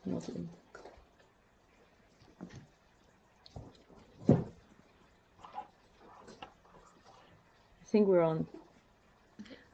not linked. I think we're on.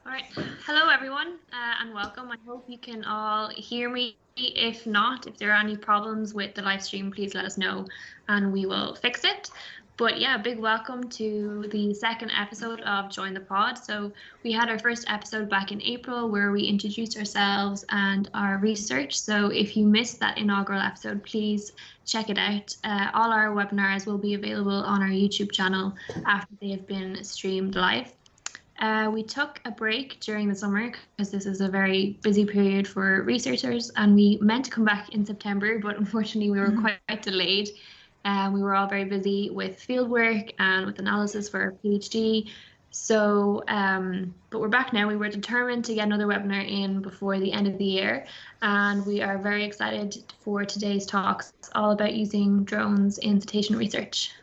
All right. Hello, everyone, and welcome. I hope you can all hear me. If not, if there are any problems with the live stream, please let us know and we will fix it. But yeah, big welcome to the second episode of Join the Pod. So we had our first episode back in April where we introduced ourselves and our research. So if you missed that inaugural episode, please check it out. All our webinars will be available on our YouTube channel after they have been streamed live. We took a break during the summer because this is a very busy period for researchers, and we meant to come back in September, but unfortunately we were quite delayed. We were all very busy with fieldwork and with analysis for our PhD. So, but we're back now. We were determined to get another webinar in before the end of the year, and we are very excited for today's talks, all about using drones in cetacean research.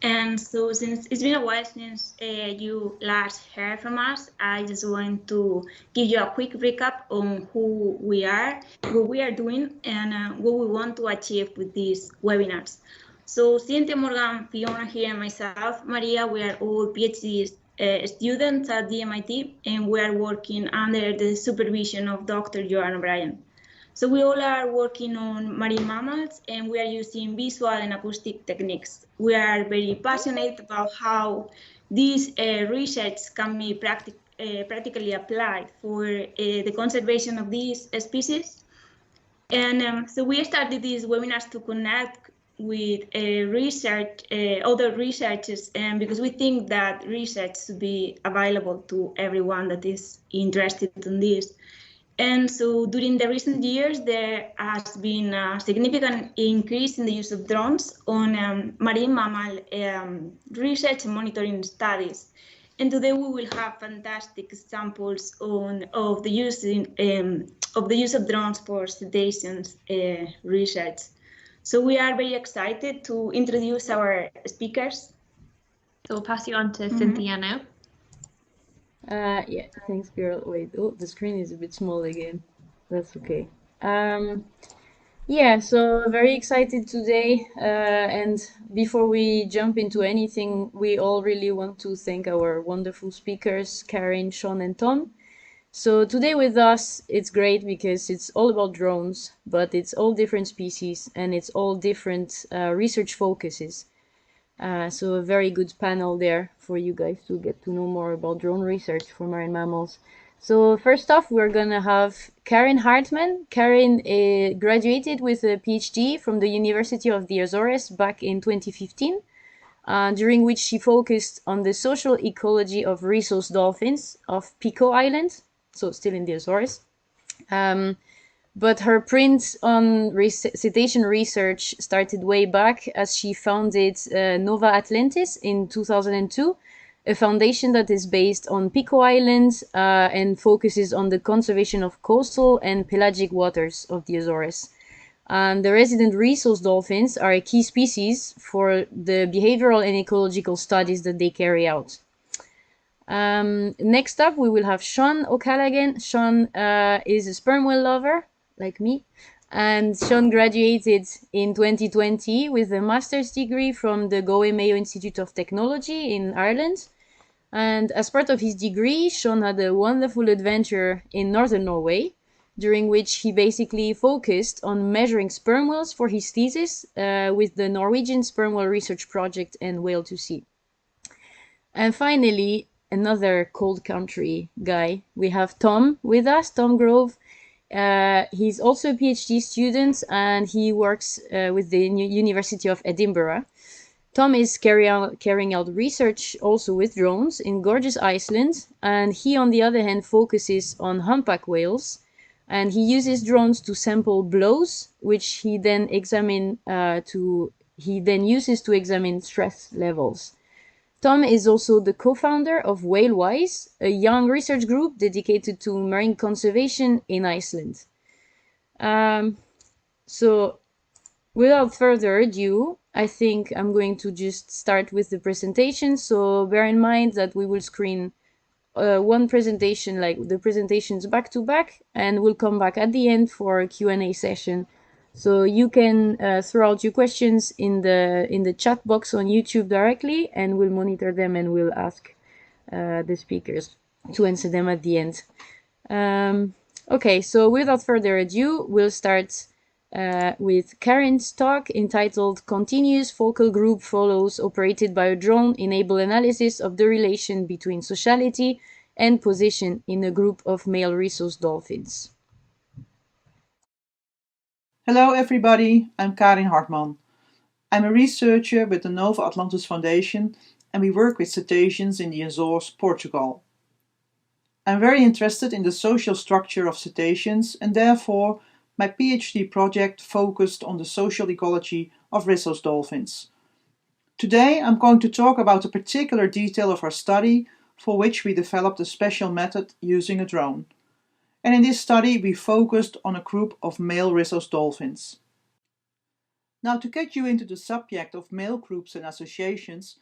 And so since it's been a while since you last heard from us, I just want to give you a quick recap on who we are, what we are doing, and what we want to achieve with these webinars. So Cynthia, Morgan, Fiona here, and myself, Maria, we are all PhD students at the MIT, and we are working under the supervision of Dr. Joan O'Brien. So we all are working on marine mammals, and we are using visual and acoustic techniques. We are very passionate about how this research can be practically applied for the conservation of these species. And so we started these webinars to connect with other researchers, and because we think that research should be available to everyone that is interested in this. And so during the recent years, there has been a significant increase in the use of drones on marine mammal research and monitoring studies. And today we will have fantastic examples of the use of drones for cetaceans research. So we are very excited to introduce our speakers. So we'll pass you on to Cynthia now. Yeah, thanks, girl. Wait, oh, the screen is a bit small again. That's okay. Yeah, so very excited today. And before we jump into anything, we all really want to thank our wonderful speakers, Karin, Sean, and Tom. So today with us, it's great because it's all about drones, but it's all different species and it's all different research focuses. So a very good panel there for you guys to get to know more about drone research for marine mammals. So first off, we're gonna have Karin Hartman. Karin graduated with a PhD from the University of the Azores back in 2015, during which she focused on the social ecology of Risso's dolphins of Pico Island, so still in the Azores. But her print on cetacean research started way back as she founded Nova Atlantis in 2002, a foundation that is based on Pico Island and focuses on the conservation of coastal and pelagic waters of the Azores. And the resident Risso's dolphins are a key species for the behavioral and ecological studies that they carry out. Next up, we will have Sean O'Callaghan. Sean is a sperm whale lover, like me, and Sean graduated in 2020 with a master's degree from the Galway-Mayo Institute of Technology in Ireland. And as part of his degree, Sean had a wonderful adventure in northern Norway, during which he basically focused on measuring sperm whales for his thesis with the Norwegian Sperm Whale Research Project and Whale to Sea. And finally, another cold country guy, we have Tom with us, Tom Grove. He's also a PhD student and he works with the University of Edinburgh. Tom is carrying out research also with drones in gorgeous Iceland, and he on the other hand focuses on humpback whales, and he uses drones to sample blows, which he then uses to examine stress levels. Tom is also the co-founder of WhaleWise, a young research group dedicated to marine conservation in Iceland. So without further ado, I think I'm going to just start with the presentation. So bear in mind that we will screen one presentation, like the presentations back to back, and we'll come back at the end for a Q&A session So you can throw out your questions in the chat box on YouTube directly, and we'll monitor them and we'll ask the speakers to answer them at the end. Okay, so without further ado, we'll start with Karin's talk entitled Continuous Focal Group Follows Operated by a Drone Enable Analysis of the Relation Between Sociality and Position in a Group of Male Rhesus Dolphins. Hello everybody, I'm Karin Hartman. I'm a researcher with the Atlantis Foundation and we work with cetaceans in the Azores, Portugal. I'm very interested in the social structure of cetaceans and therefore my PhD project focused on the social ecology of Risso's dolphins. Today I'm going to talk about a particular detail of our study for which we developed a special method using a drone. And in this study we focused on a group of male Risso's dolphins. Now, to get you into the subject of male groups and associations,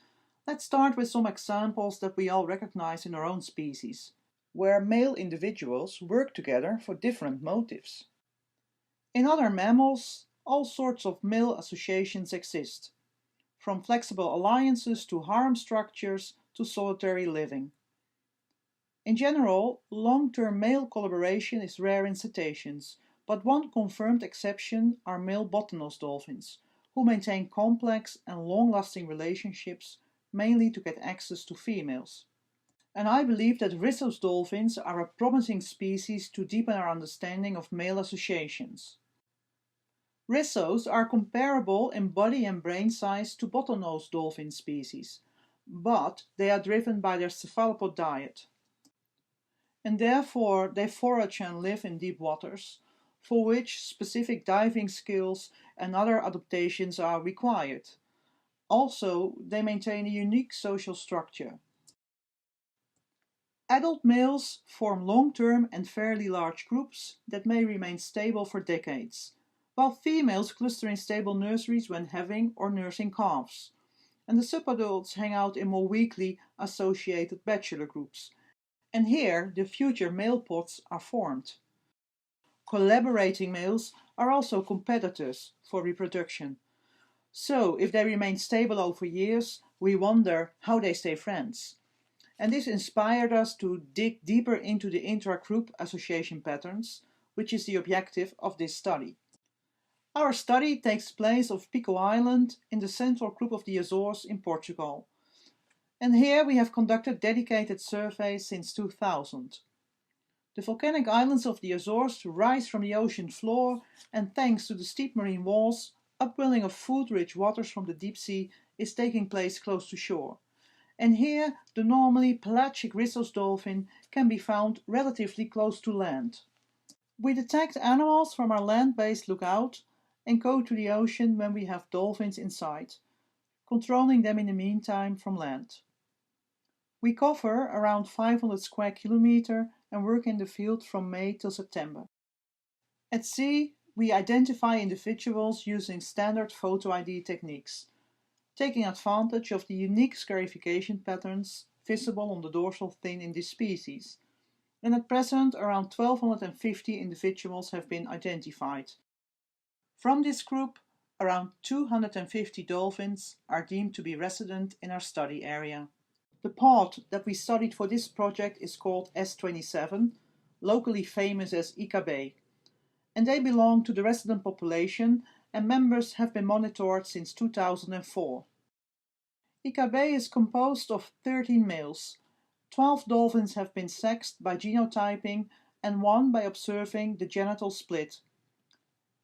let's start with some examples that we all recognize in our own species, where male individuals work together for different motives. In other mammals, all sorts of male associations exist, from flexible alliances to harem structures to solitary living. In general, long-term male collaboration is rare in cetaceans, but one confirmed exception are male bottlenose dolphins, who maintain complex and long-lasting relationships mainly to get access to females. And I believe that Risso's dolphins are a promising species to deepen our understanding of male associations. Rissos are comparable in body and brain size to bottlenose dolphin species, but they are driven by their cephalopod diet. And therefore they forage and live in deep waters, for which specific diving skills and other adaptations are required. Also, they maintain a unique social structure. Adult males form long-term and fairly large groups that may remain stable for decades, while females cluster in stable nurseries when having or nursing calves, and the subadults hang out in more weakly associated bachelor groups. And here the future male pods are formed. Collaborating males are also competitors for reproduction. So if they remain stable over years, we wonder how they stay friends. And this inspired us to dig deeper into the intra-group association patterns, which is the objective of this study. Our study takes place off Pico Island in the central group of the Azores in Portugal. And here we have conducted dedicated surveys since 2000. The volcanic islands of the Azores rise from the ocean floor, and thanks to the steep marine walls, upwelling of food-rich waters from the deep sea is taking place close to shore. And here the normally pelagic Risso's dolphin can be found relatively close to land. We detect animals from our land-based lookout and go to the ocean when we have dolphins in sight, controlling them in the meantime from land. We cover around 500 square kilometers and work in the field from May till September. At sea, we identify individuals using standard photo ID techniques, taking advantage of the unique scarification patterns visible on the dorsal fin in this species. And at present, around 1,250 individuals have been identified. From this group, around 250 dolphins are deemed to be resident in our study area. The pod that we studied for this project is called S27, locally famous as IKB, and they belong to the resident population and members have been monitored since 2004. IKB is composed of 13 males. 12 dolphins have been sexed by genotyping and 1 by observing the genital split.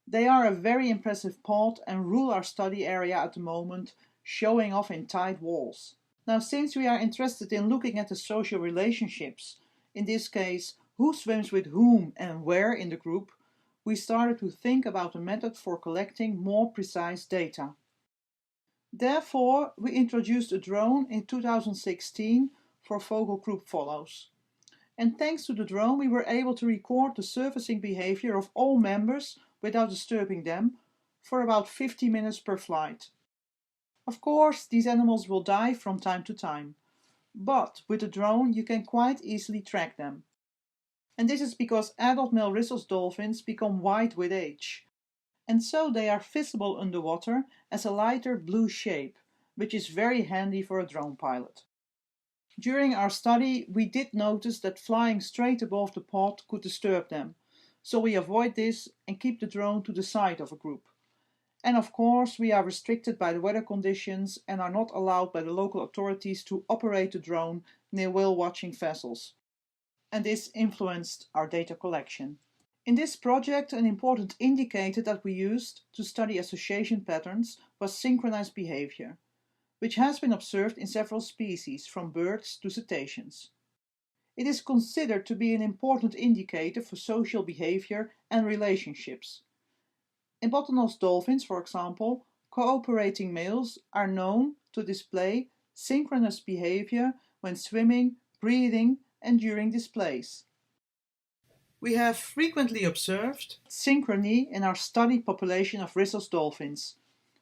They are a very impressive pod and rule our study area at the moment, showing off in tight walls. Now, since we are interested in looking at the social relationships, in this case, who swims with whom and where in the group, we started to think about a method for collecting more precise data. Therefore, we introduced a drone in 2016 for focal group follows. And thanks to the drone, we were able to record the surfacing behavior of all members without disturbing them for about 50 minutes per flight. Of course, these animals will die from time to time, but with a drone you can quite easily track them. And this is because adult male Risso's dolphins become white with age, and so they are visible underwater as a lighter blue shape, which is very handy for a drone pilot. During our study, we did notice that flying straight above the pod could disturb them, so we avoid this and keep the drone to the side of a group. And of course, we are restricted by the weather conditions and are not allowed by the local authorities to operate the drone near whale-watching vessels. And this influenced our data collection. In this project, an important indicator that we used to study association patterns was synchronized behavior, which has been observed in several species, from birds to cetaceans. It is considered to be an important indicator for social behavior and relationships. In bottlenose dolphins, for example, cooperating males are known to display synchronous behavior when swimming, breathing, and during displays. We have frequently observed synchrony in our study population of Risso's dolphins,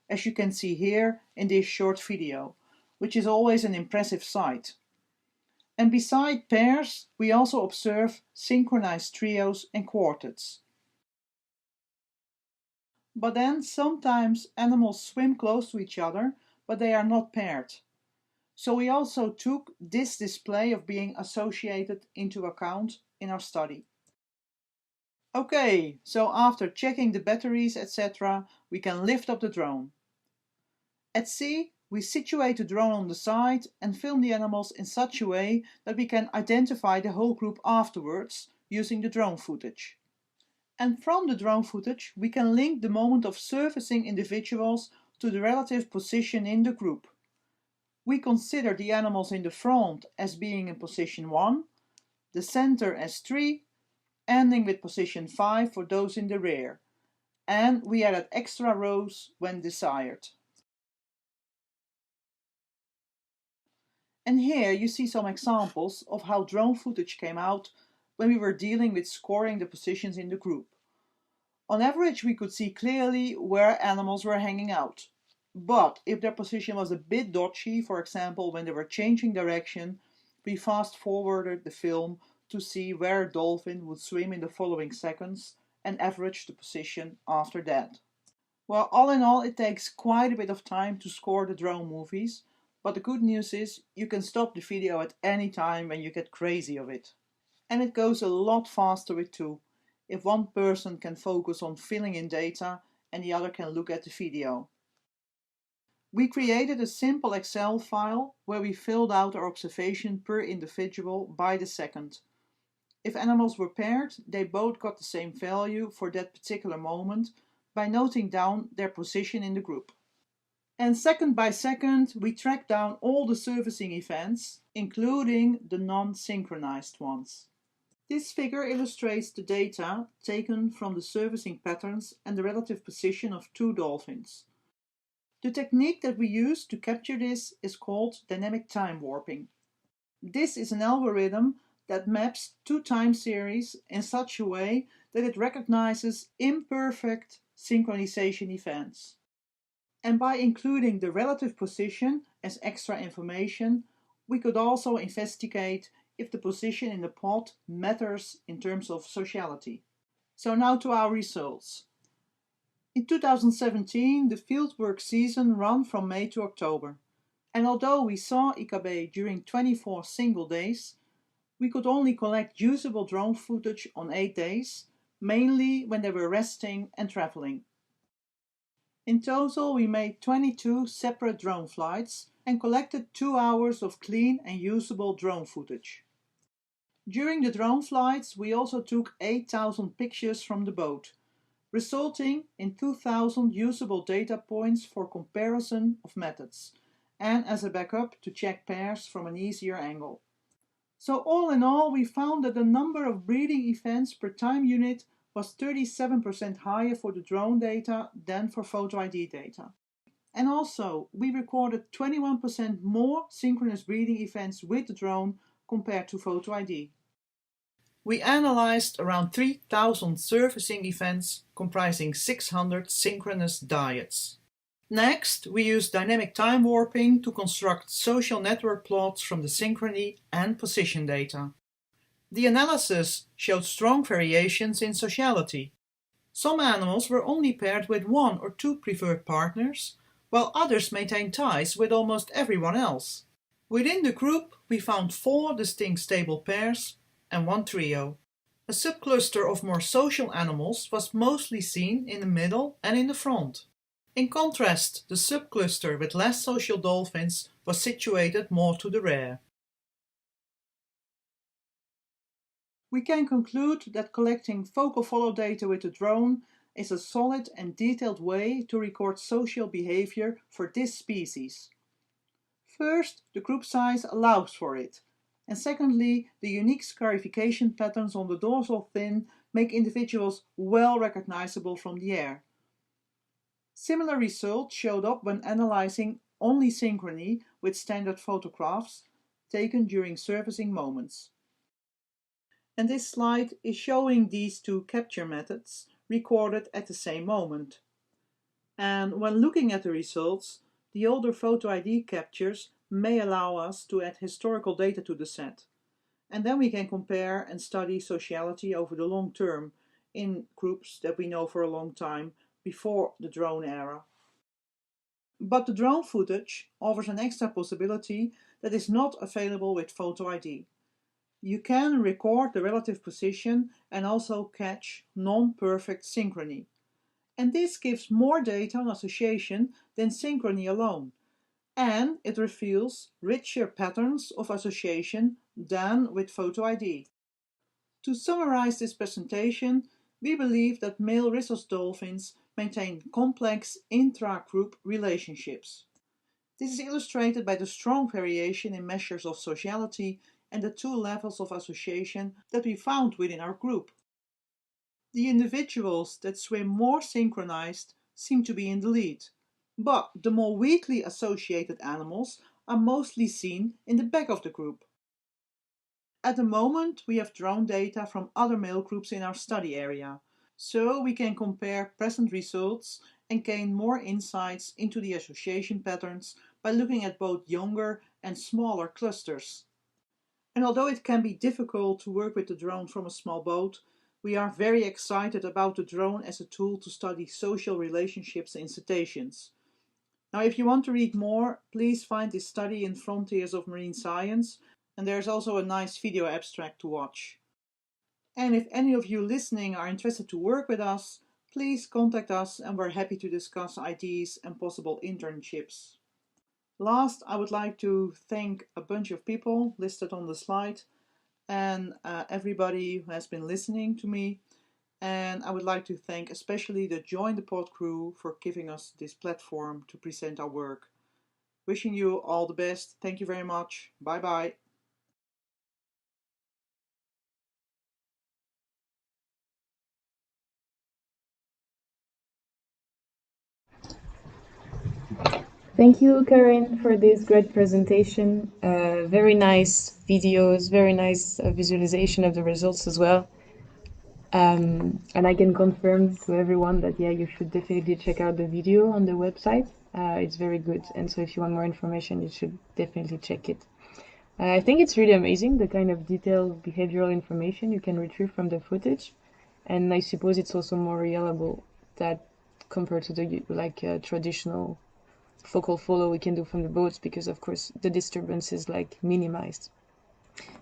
as you can see here in this short video, which is always an impressive sight. And beside pairs, we also observe synchronized trios and quartets. But then sometimes animals swim close to each other, but they are not paired. So we also took this display of being associated into account in our study. Okay, so after checking the batteries, etc., we can lift up the drone. At sea, we situate the drone on the side and film the animals in such a way that we can identify the whole group afterwards using the drone footage. And from the drone footage, we can link the moment of surfacing individuals to the relative position in the group. We consider the animals in the front as being in position 1, the center as 3, ending with position 5 for those in the rear, and we added extra rows when desired. And here you see some examples of how drone footage came out when we were dealing with scoring the positions in the group. On average, we could see clearly where animals were hanging out. But if their position was a bit dodgy, for example when they were changing direction, we fast forwarded the film to see where a dolphin would swim in the following seconds and average the position after that. Well, all in all, it takes quite a bit of time to score the drone movies, but the good news is you can stop the video at any time when you get crazy of it. And it goes a lot faster with two, if one person can focus on filling in data and the other can look at the video. We created a simple Excel file where we filled out our observation per individual by the second. If animals were paired, they both got the same value for that particular moment by noting down their position in the group. And second by second, we tracked down all the surfacing events, including the non-synchronized ones. This figure illustrates the data taken from the surfacing patterns and the relative position of two dolphins. The technique that we use to capture this is called dynamic time warping. This is an algorithm that maps two time series in such a way that it recognizes imperfect synchronization events. And by including the relative position as extra information, we could also investigate if the position in the pod matters in terms of sociality. So now to our results. In 2017, the fieldwork season ran from May to October. And although we saw IKB during 24 single days, we could only collect usable drone footage on 8 days, mainly when they were resting and traveling. In total, we made 22 separate drone flights and collected 2 hours of clean and usable drone footage. During the drone flights, we also took 8,000 pictures from the boat, resulting in 2,000 usable data points for comparison of methods, and as a backup to check pairs from an easier angle. So all in all, we found that the number of breeding events per time unit was 37% higher for the drone data than for photo ID data. And also, we recorded 21% more synchronous breeding events with the drone compared to photo ID. We analyzed around 3,000 surfacing events comprising 600 synchronous diets. Next, we used dynamic time warping to construct social network plots from the synchrony and position data. The analysis showed strong variations in sociality. Some animals were only paired with one or two preferred partners, while others maintained ties with almost everyone else. Within the group, we found 4 distinct stable pairs and 1 trio. A subcluster of more social animals was mostly seen in the middle and in the front. In contrast, the subcluster with less social dolphins was situated more to the rear. We can conclude that collecting focal follow data with the drone is a solid and detailed way to record social behavior for this species. First, the group size allows for it, and secondly, the unique scarification patterns on the dorsal fin make individuals well recognizable from the air. Similar results showed up when analyzing only synchrony with standard photographs taken during surfacing moments. And this slide is showing these two capture methods recorded at the same moment. And when looking at the results, the older photo ID captures may allow us to add historical data to the set. And then we can compare and study sociality over the long term in groups that we know for a long time before the drone era. But the drone footage offers an extra possibility that is not available with photo ID. You can record the relative position and also catch non-perfect synchrony. And this gives more data on association than synchrony alone. And it reveals richer patterns of association than with photo ID. To summarize this presentation, we believe that male Risso's dolphins maintain complex intra-group relationships. This is illustrated by the strong variation in measures of sociality and the 2 levels of association that we found within our group. The individuals that swim more synchronized seem to be in the lead, but the more weakly associated animals are mostly seen in the back of the group. At the moment, we have drone data from other male groups in our study area, so we can compare present results and gain more insights into the association patterns by looking at both younger and smaller clusters. And although it can be difficult to work with the drone from a small boat, we are very excited about the drone as a tool to study social relationships in cetaceans. Now, if you want to read more, please find this study in Frontiers of Marine Science, and there's also a nice video abstract to watch. And if any of you listening are interested to work with us, please contact us and we're happy to discuss ideas and possible internships. Last, I would like to thank a bunch of people listed on the slide and everybody who has been listening to me. And I would like to thank especially the Join the Pod crew for giving us this platform to present our work. Wishing you all the best. Thank you very much. Bye bye. Thank you, Karin, for this great presentation. Very nice videos, very nice visualization of the results as well. And I can confirm to everyone that, yeah, you should definitely check out the video on the website. It's very good. And so if you want more information, you should definitely check it. I think it's really amazing, the kind of detailed behavioral information you can retrieve from the footage. And I suppose it's also more reliable that compared to the traditional focal follow we can do from the boats, because of course the disturbance is like minimized.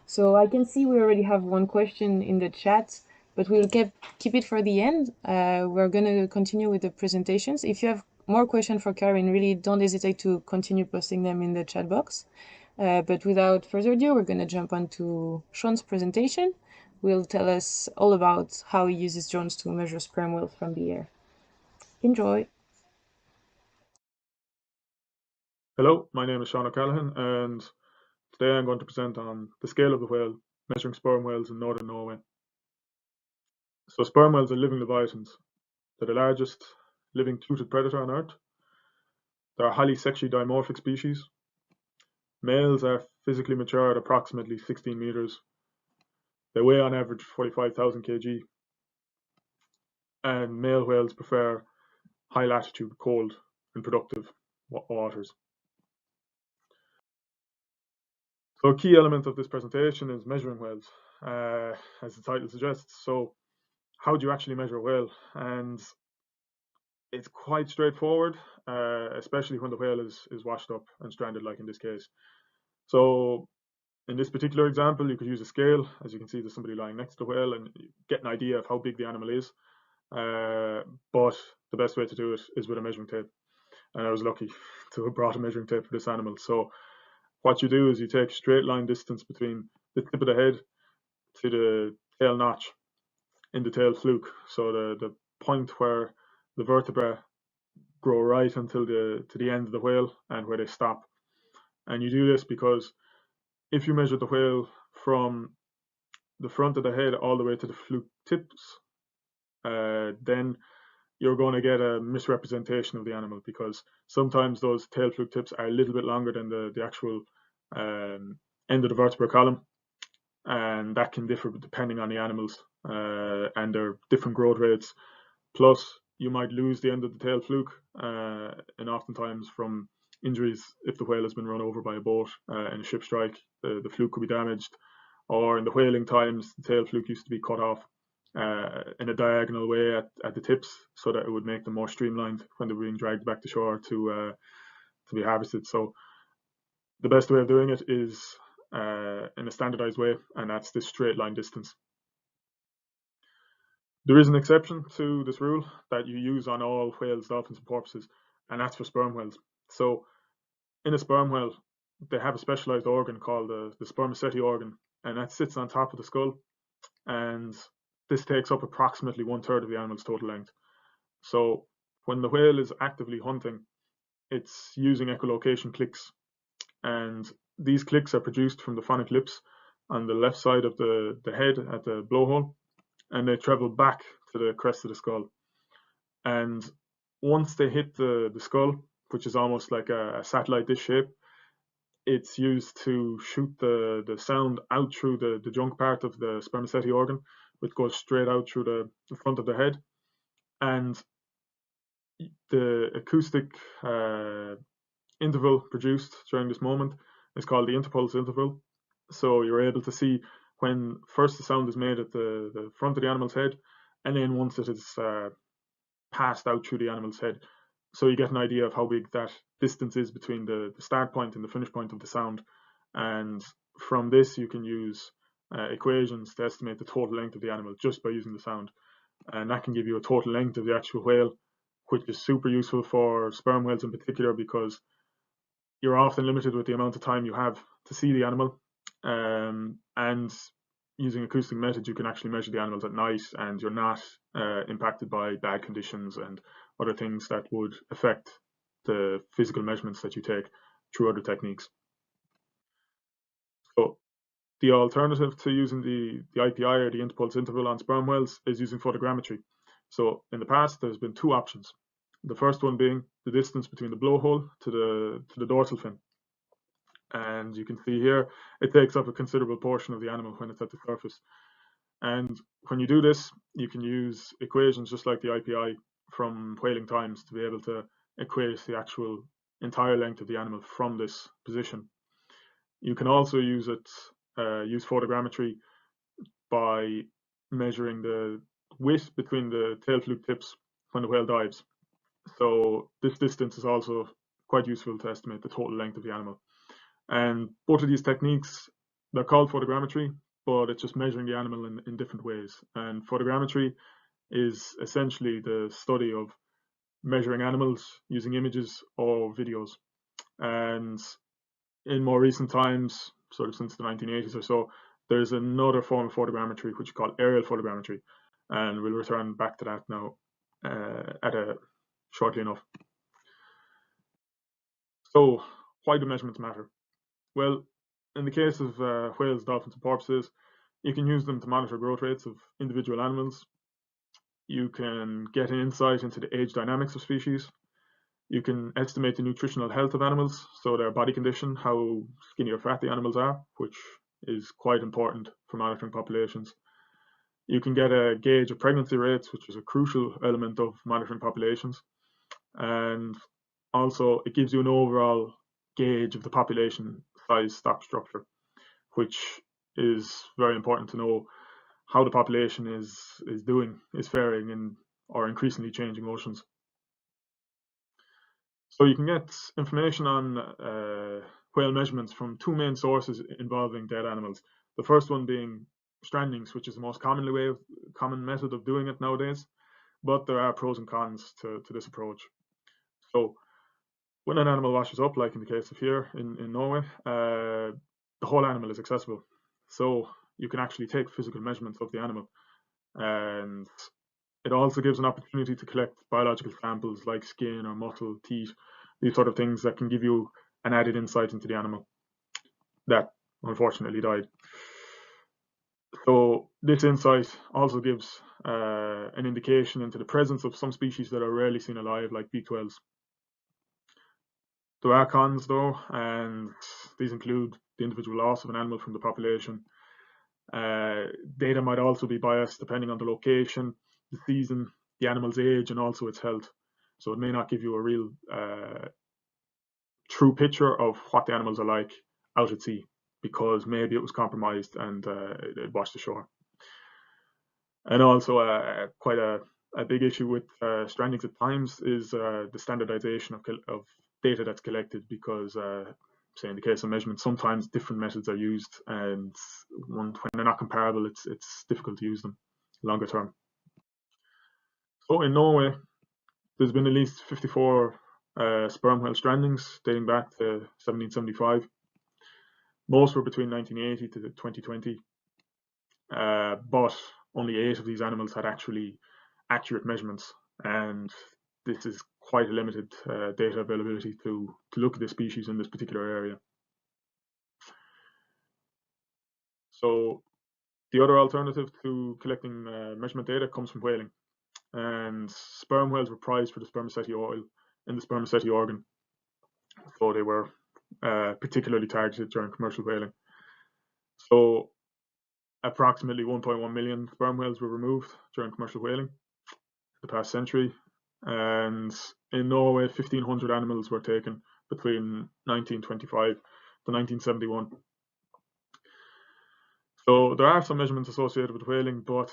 So I can see we already have one question in the chat, but we'll keep it for the end. We're going to continue with the presentations. If you have more questions for Karin, really don't hesitate to continue posting them in the chat box. But without further ado, we're going to jump on to Sean's presentation. Will tell us all about how he uses drones to measure sperm whales from the air. Enjoy! Hello, my name is Sean O'Callaghan, and today I'm going to present on the scale of the whale, measuring sperm whales in northern Norway. So sperm whales are living leviathans. They're the largest living toothed predator on Earth. They're a highly sexually dimorphic species. Males are physically mature at approximately 16 meters. They weigh on average 45,000 kg. And male whales prefer high latitude, cold and productive waters. So a key element of this presentation is measuring whales, as the title suggests. So how do you actually measure a whale? And it's quite straightforward, especially when the whale is washed up and stranded, like in this case. So in this particular example, you could use a scale. As you can see, there's somebody lying next to the whale, and you get an idea of how big the animal is. But the best way to do it is with a measuring tape. And I was lucky to have brought a measuring tape for this animal. So what you do is you take straight line distance between the tip of the head to the tail notch in the tail fluke. So the point where the vertebrae grow right until to the end of the whale and where they stop. And you do this because if you measure the whale from the front of the head all the way to the fluke tips, then you're going to get a misrepresentation of the animal, because sometimes those tail fluke tips are a little bit longer than the actual end of the vertebral column, and that can differ depending on the animals and their different growth rates. Plus, you might lose the end of the tail fluke, and oftentimes from injuries, if the whale has been run over by a boat in a ship strike, the fluke could be damaged. Or in the whaling times, the tail fluke used to be cut off in a diagonal way at the tips, so that it would make them more streamlined when they were being dragged back to shore to be harvested. So the best way of doing it is in a standardized way, and that's this straight line distance. There is an exception to this rule that you use on all whales, dolphins, and porpoises, and that's for sperm whales. So in a sperm whale, they have a specialized organ called the spermaceti organ, and that sits on top of the skull, and this takes up approximately 1/3 of the animal's total length. So when the whale is actively hunting, it's using echolocation clicks, and these clicks are produced from the phonic lips on the left side of the head at the blowhole, and they travel back to the crest of the skull. And once they hit the skull, which is almost like a satellite dish shape, it's used to shoot the sound out through the junk part of the spermaceti organ, which goes straight out through the front of the head. And the acoustic interval produced during this moment is called the interpulse interval. So you're able to see when first the sound is made at the front of the animal's head, and then once it is passed out through the animal's head. So you get an idea of how big that distance is between the start point and the finish point of the sound. And from this, you can use equations to estimate the total length of the animal just by using the sound. And that can give you a total length of the actual whale, which is super useful for sperm whales in particular, because you're often limited with the amount of time you have to see the animal. And using acoustic methods, you can actually measure the animals at night, and you're not impacted by bad conditions and other things that would affect the physical measurements that you take through other techniques. So the alternative to using the IPI, or the interpulse interval, on sperm whales is using photogrammetry. So in the past, there's been two options. The first one being the distance between the blowhole to the dorsal fin. And you can see here, it takes up a considerable portion of the animal when it's at the surface. And when you do this, you can use equations just like the IPI from whaling times to be able to equate the actual entire length of the animal from this position. You can also use photogrammetry by measuring the width between the tail fluke tips when the whale dives. So this distance is also quite useful to estimate the total length of the animal. And both of these techniques, they're called photogrammetry, but it's just measuring the animal in different ways. And photogrammetry is essentially the study of measuring animals using images or videos. And in more recent times, sort of since the 1980s or so, there's another form of photogrammetry which is called aerial photogrammetry, and we'll return back to that now shortly enough. So why do measurements matter? Well, in the case of whales, dolphins, and porpoises, you can use them to monitor growth rates of individual animals. You can get an insight into the age dynamics of species. You can estimate the nutritional health of animals, so their body condition, how skinny or fat the animals are, which is quite important for monitoring populations. You can get a gauge of pregnancy rates, which is a crucial element of monitoring populations. And also, it gives you an overall gauge of the population size stock structure, which is very important to know how the population is faring in or increasingly changing oceans. So you can get information on whale measurements from two main sources involving dead animals. The first one being strandings, which is the most common method of doing it nowadays, but there are pros and cons to this approach. So when an animal washes up, like in the case of here in Norway, the whole animal is accessible. So you can actually take physical measurements of the animal, and it also gives an opportunity to collect biological samples like skin or muscle, teeth, these sort of things that can give you an added insight into the animal that unfortunately died. So this insight also gives an indication into the presence of some species that are rarely seen alive, like beaked whales. There are cons though, and these include the individual loss of an animal from the population. Data might also be biased depending on the location, the season, the animal's age, and also its health. So it may not give you a real true picture of what the animals are like out at sea, because maybe it was compromised and it washed ashore. And also quite a big issue with strandings at times is the standardization of data that's collected, because say in the case of measurement, sometimes different methods are used, and when they're not comparable, it's difficult to use them longer term. So in Norway, there's been at least 54 sperm whale strandings dating back to 1775. Most were between 1980 to 2020, but only 8 of these animals had actually accurate measurements, and this is quite a limited data availability to look at the species in this particular area. So the other alternative to collecting measurement data comes from whaling, and sperm whales were prized for the spermaceti oil in the spermaceti organ, so they were particularly targeted during commercial whaling. So approximately 1.1 million sperm whales were removed during commercial whaling the past century, and in Norway 1,500 animals were taken between 1925 to 1971. So there are some measurements associated with whaling, but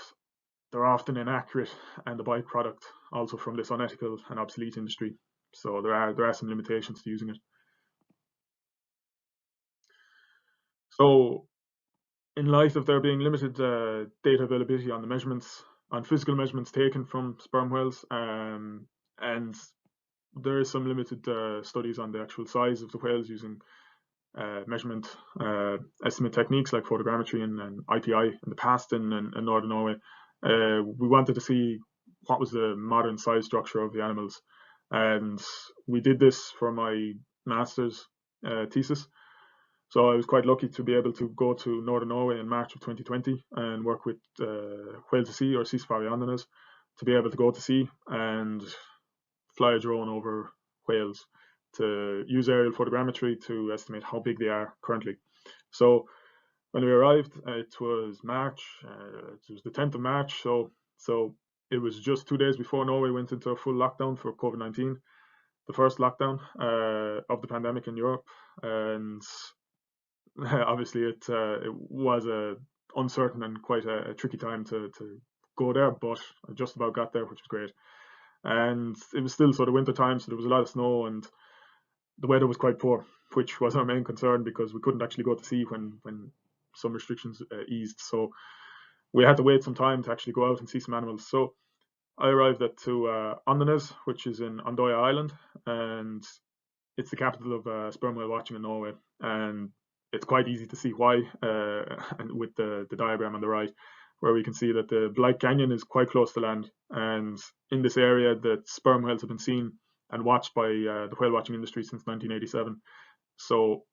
they're often inaccurate, and the byproduct also from this unethical and obsolete industry. So there are some limitations to using it. So in light of there being limited data availability on the measurements, on physical measurements taken from sperm whales, and there is some limited studies on the actual size of the whales using measurement estimate techniques like photogrammetry and IPI in the past in northern Norway. We wanted to see what was the modern size structure of the animals, and we did this for my master's thesis. So I was quite lucky to be able to go to northern Norway in March of 2020 and work with Whale to Sea, or Sea Safari Andanas, to be able to go to sea and fly a drone over whales to use aerial photogrammetry to estimate how big they are currently. So when we arrived, it was March. It was the 10th of March. So it was just 2 days before Norway went into a full lockdown for COVID-19, the first lockdown of the pandemic in Europe. And obviously it was a uncertain and quite a tricky time to go there, but I just about got there, which was great. And it was still sort of winter time, so there was a lot of snow, and the weather was quite poor, which was our main concern, because we couldn't actually go to sea when some restrictions eased. So we had to wait some time to actually go out and see some animals. So I arrived to Andenes, which is in Andøya Island, and it's the capital of sperm whale watching in Norway. And it's quite easy to see why, and with the diagram on the right, where we can see that the Bleik Canyon is quite close to land, and in this area that sperm whales have been seen and watched by the whale watching industry since 1987. So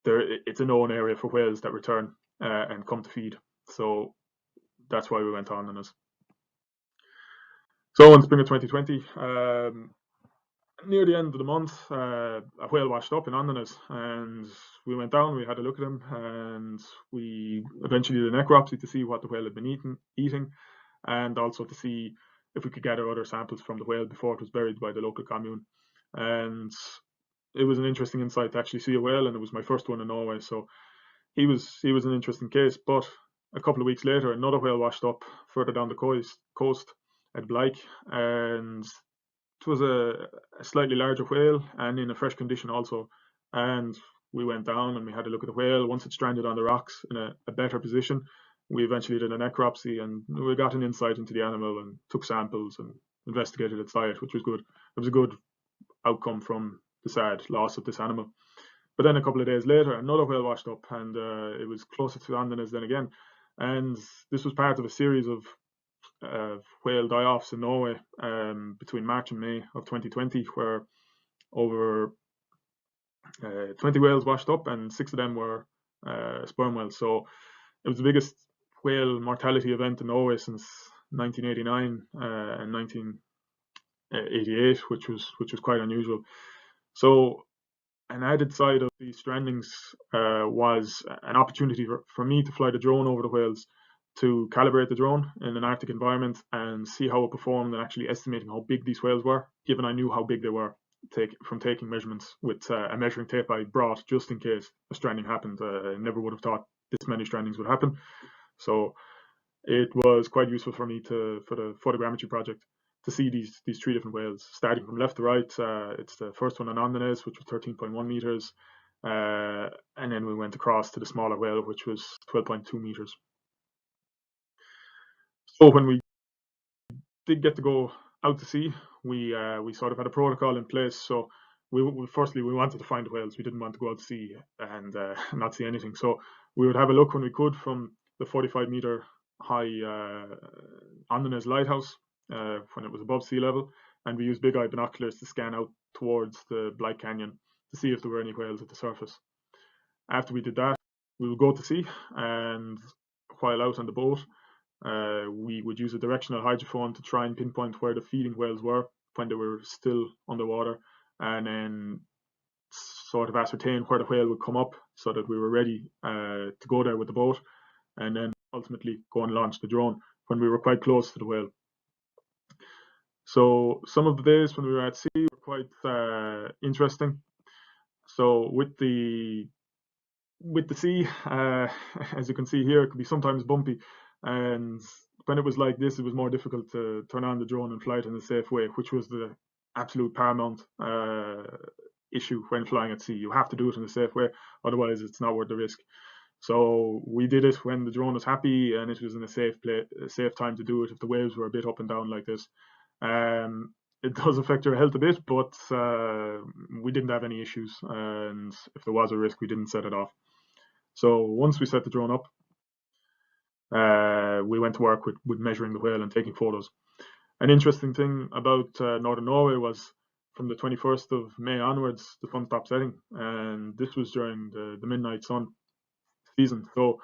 it's a known area for whales that return and come to feed. So that's why we went on this. So in spring of 2020, near the end of the month, a whale washed up in Andenes, and we went down, we had a look at him, and we eventually did a necropsy to see what the whale had been eating, and also to see if we could gather other samples from the whale before it was buried by the local commune. And it was an interesting insight to actually see a whale, and it was my first one in Norway, so he was an interesting case. But a couple of weeks later, another whale washed up further down the coast at Blake, and it was a slightly larger whale and in a fresh condition also. And we went down and we had a look at the whale. Once it stranded on the rocks in a better position, we eventually did a necropsy and we got an insight into the animal and took samples and investigated its diet, which was good. It was a good outcome from the sad loss of this animal. But then a couple of days later, another whale washed up, and it was closer to Andenes then again. And this was part of a series of whale die-offs in Norway between March and May of 2020, where over 20 whales washed up, and 6 of them were sperm whales. So it was the biggest whale mortality event in Norway since 1989 and 1988, which was quite unusual. So an added side of these strandings was an opportunity for me to fly the drone over the whales, to calibrate the drone in an Arctic environment and see how it performed, and actually estimating how big these whales were, given I knew how big they were from taking measurements with a measuring tape I brought just in case a stranding happened. I never would have thought this many strandings would happen. So it was quite useful for me for the photogrammetry project to see these 3 different whales, starting from left to right. It's the first one on Andenes, which was 13.1 meters, and then we went across to the smaller whale, which was 12.2 meters. So when we did get to go out to sea, we sort of had a protocol in place. So firstly we wanted to find the whales. We didn't want to go out to sea and not see anything. So we would have a look when we could from the 45-meter high Andenes lighthouse when it was above sea level, and we used big eye binoculars to scan out towards the Blythe Canyon to see if there were any whales at the surface. After we did that, we would go to sea, and while out on the boat, we would use a directional hydrophone to try and pinpoint where the feeding whales were when they were still underwater, and then sort of ascertain where the whale would come up so that we were ready to go there with the boat, and then ultimately go and launch the drone when we were quite close to the whale. So some of the days when we were at sea were quite interesting. So with the sea, as you can see here, it could be sometimes bumpy, and when it was like this, it was more difficult to turn on the drone and fly it in a safe way, which was the absolute paramount issue when flying at sea. You have to do it in a safe way, otherwise it's not worth the risk. So we did it when the drone was happy and it was in a safe time to do it. If the waves were a bit up and down like this, it does affect your health a bit, but we didn't have any issues, and if there was a risk, we didn't set it off. So once we set the drone up, we went to work with measuring the whale and taking photos. An interesting thing about northern Norway was from the 21st of May onwards, the sun stopped setting, and this was during the midnight sun season. So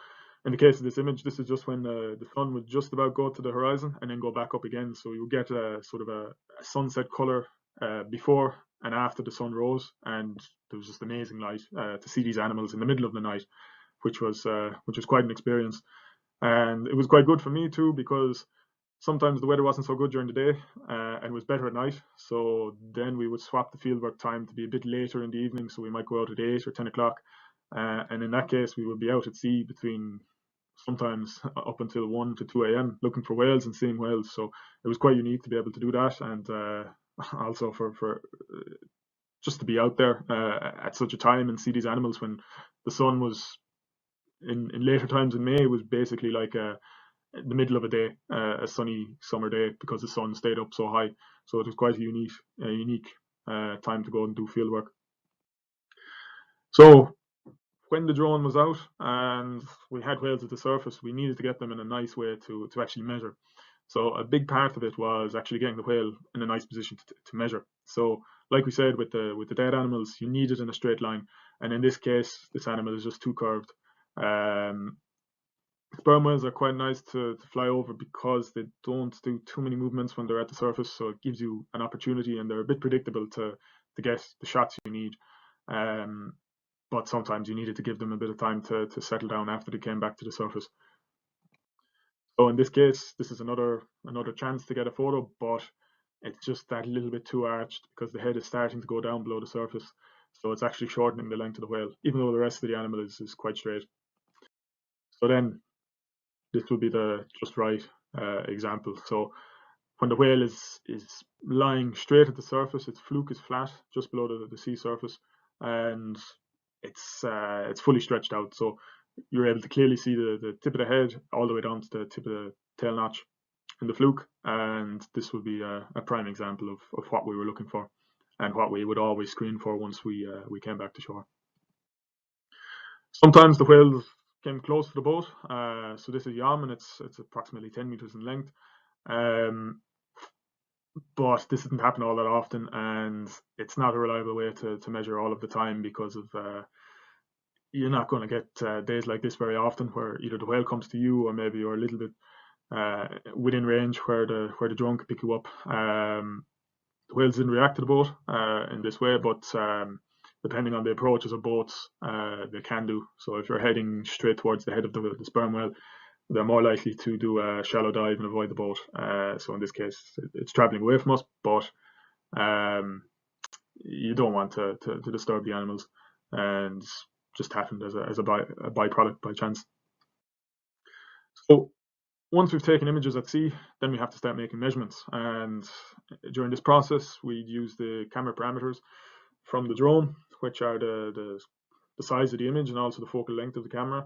in the case of this image, this is just when the sun would just about go to the horizon and then go back up again. So you get a sort of a sunset color before and after the sun rose, and there was just amazing light to see these animals in the middle of the night, which was quite an experience. And it was quite good for me too, because sometimes the weather wasn't so good during the day and it was better at night. So then we would swap the fieldwork time to be a bit later in the evening. So we might go out at 8 or 10 o'clock. And in that case, we would be out at sea between sometimes up until 1 to 2 a.m. looking for whales and seeing whales. So it was quite unique to be able to do that, and also for just to be out there at such a time and see these animals when the sun was in later times in May, it was basically like the middle of a day, a sunny summer day, because the sun stayed up so high. So it was quite a unique time to go and do field work. So when the drone was out and we had whales at the surface, we needed to get them in a nice way to actually measure. So a big part of it was actually getting the whale in a nice position to measure. So like we said, with the dead animals, you need it in a straight line, and in this case, this animal is just too curved. Sperm whales are quite nice to fly over because they don't do too many movements when they're at the surface, so it gives you an opportunity, and they're a bit predictable to get the shots you need. But sometimes you needed to give them a bit of time to settle down after they came back to the surface. So in this case, this is another chance to get a photo, but it's just that little bit too arched because the head is starting to go down below the surface. So it's actually shortening the length of the whale, even though the rest of the animal is quite straight. So then this would be the just right example. So when the whale is lying straight at the surface, its fluke is flat just below the sea surface, and it's fully stretched out. So you're able to clearly see the tip of the head all the way down to the tip of the tail notch in the fluke, and this would be a prime example of what we were looking for and what we would always screen for once we came back to shore. Sometimes the whales came close to the boat. So this is Yam, and it's approximately 10 meters in length. But this doesn't happen all that often, and it's not a reliable way to measure all of the time, because of you're not going to get days like this very often where either the whale comes to you or maybe you're a little bit within range where the drone can pick you up. The whales didn't react to the boat in this way, but depending on the approaches of boats, they can do. So if you're heading straight towards the head of the sperm whale, they're more likely to do a shallow dive and avoid the boat. So in this case, it's traveling away from us, but you don't want to disturb the animals, and just happened as a byproduct by chance. So once we've taken images at sea, then we have to start making measurements. And during this process, we use the camera parameters from the drone, which are the size of the image and also the focal length of the camera,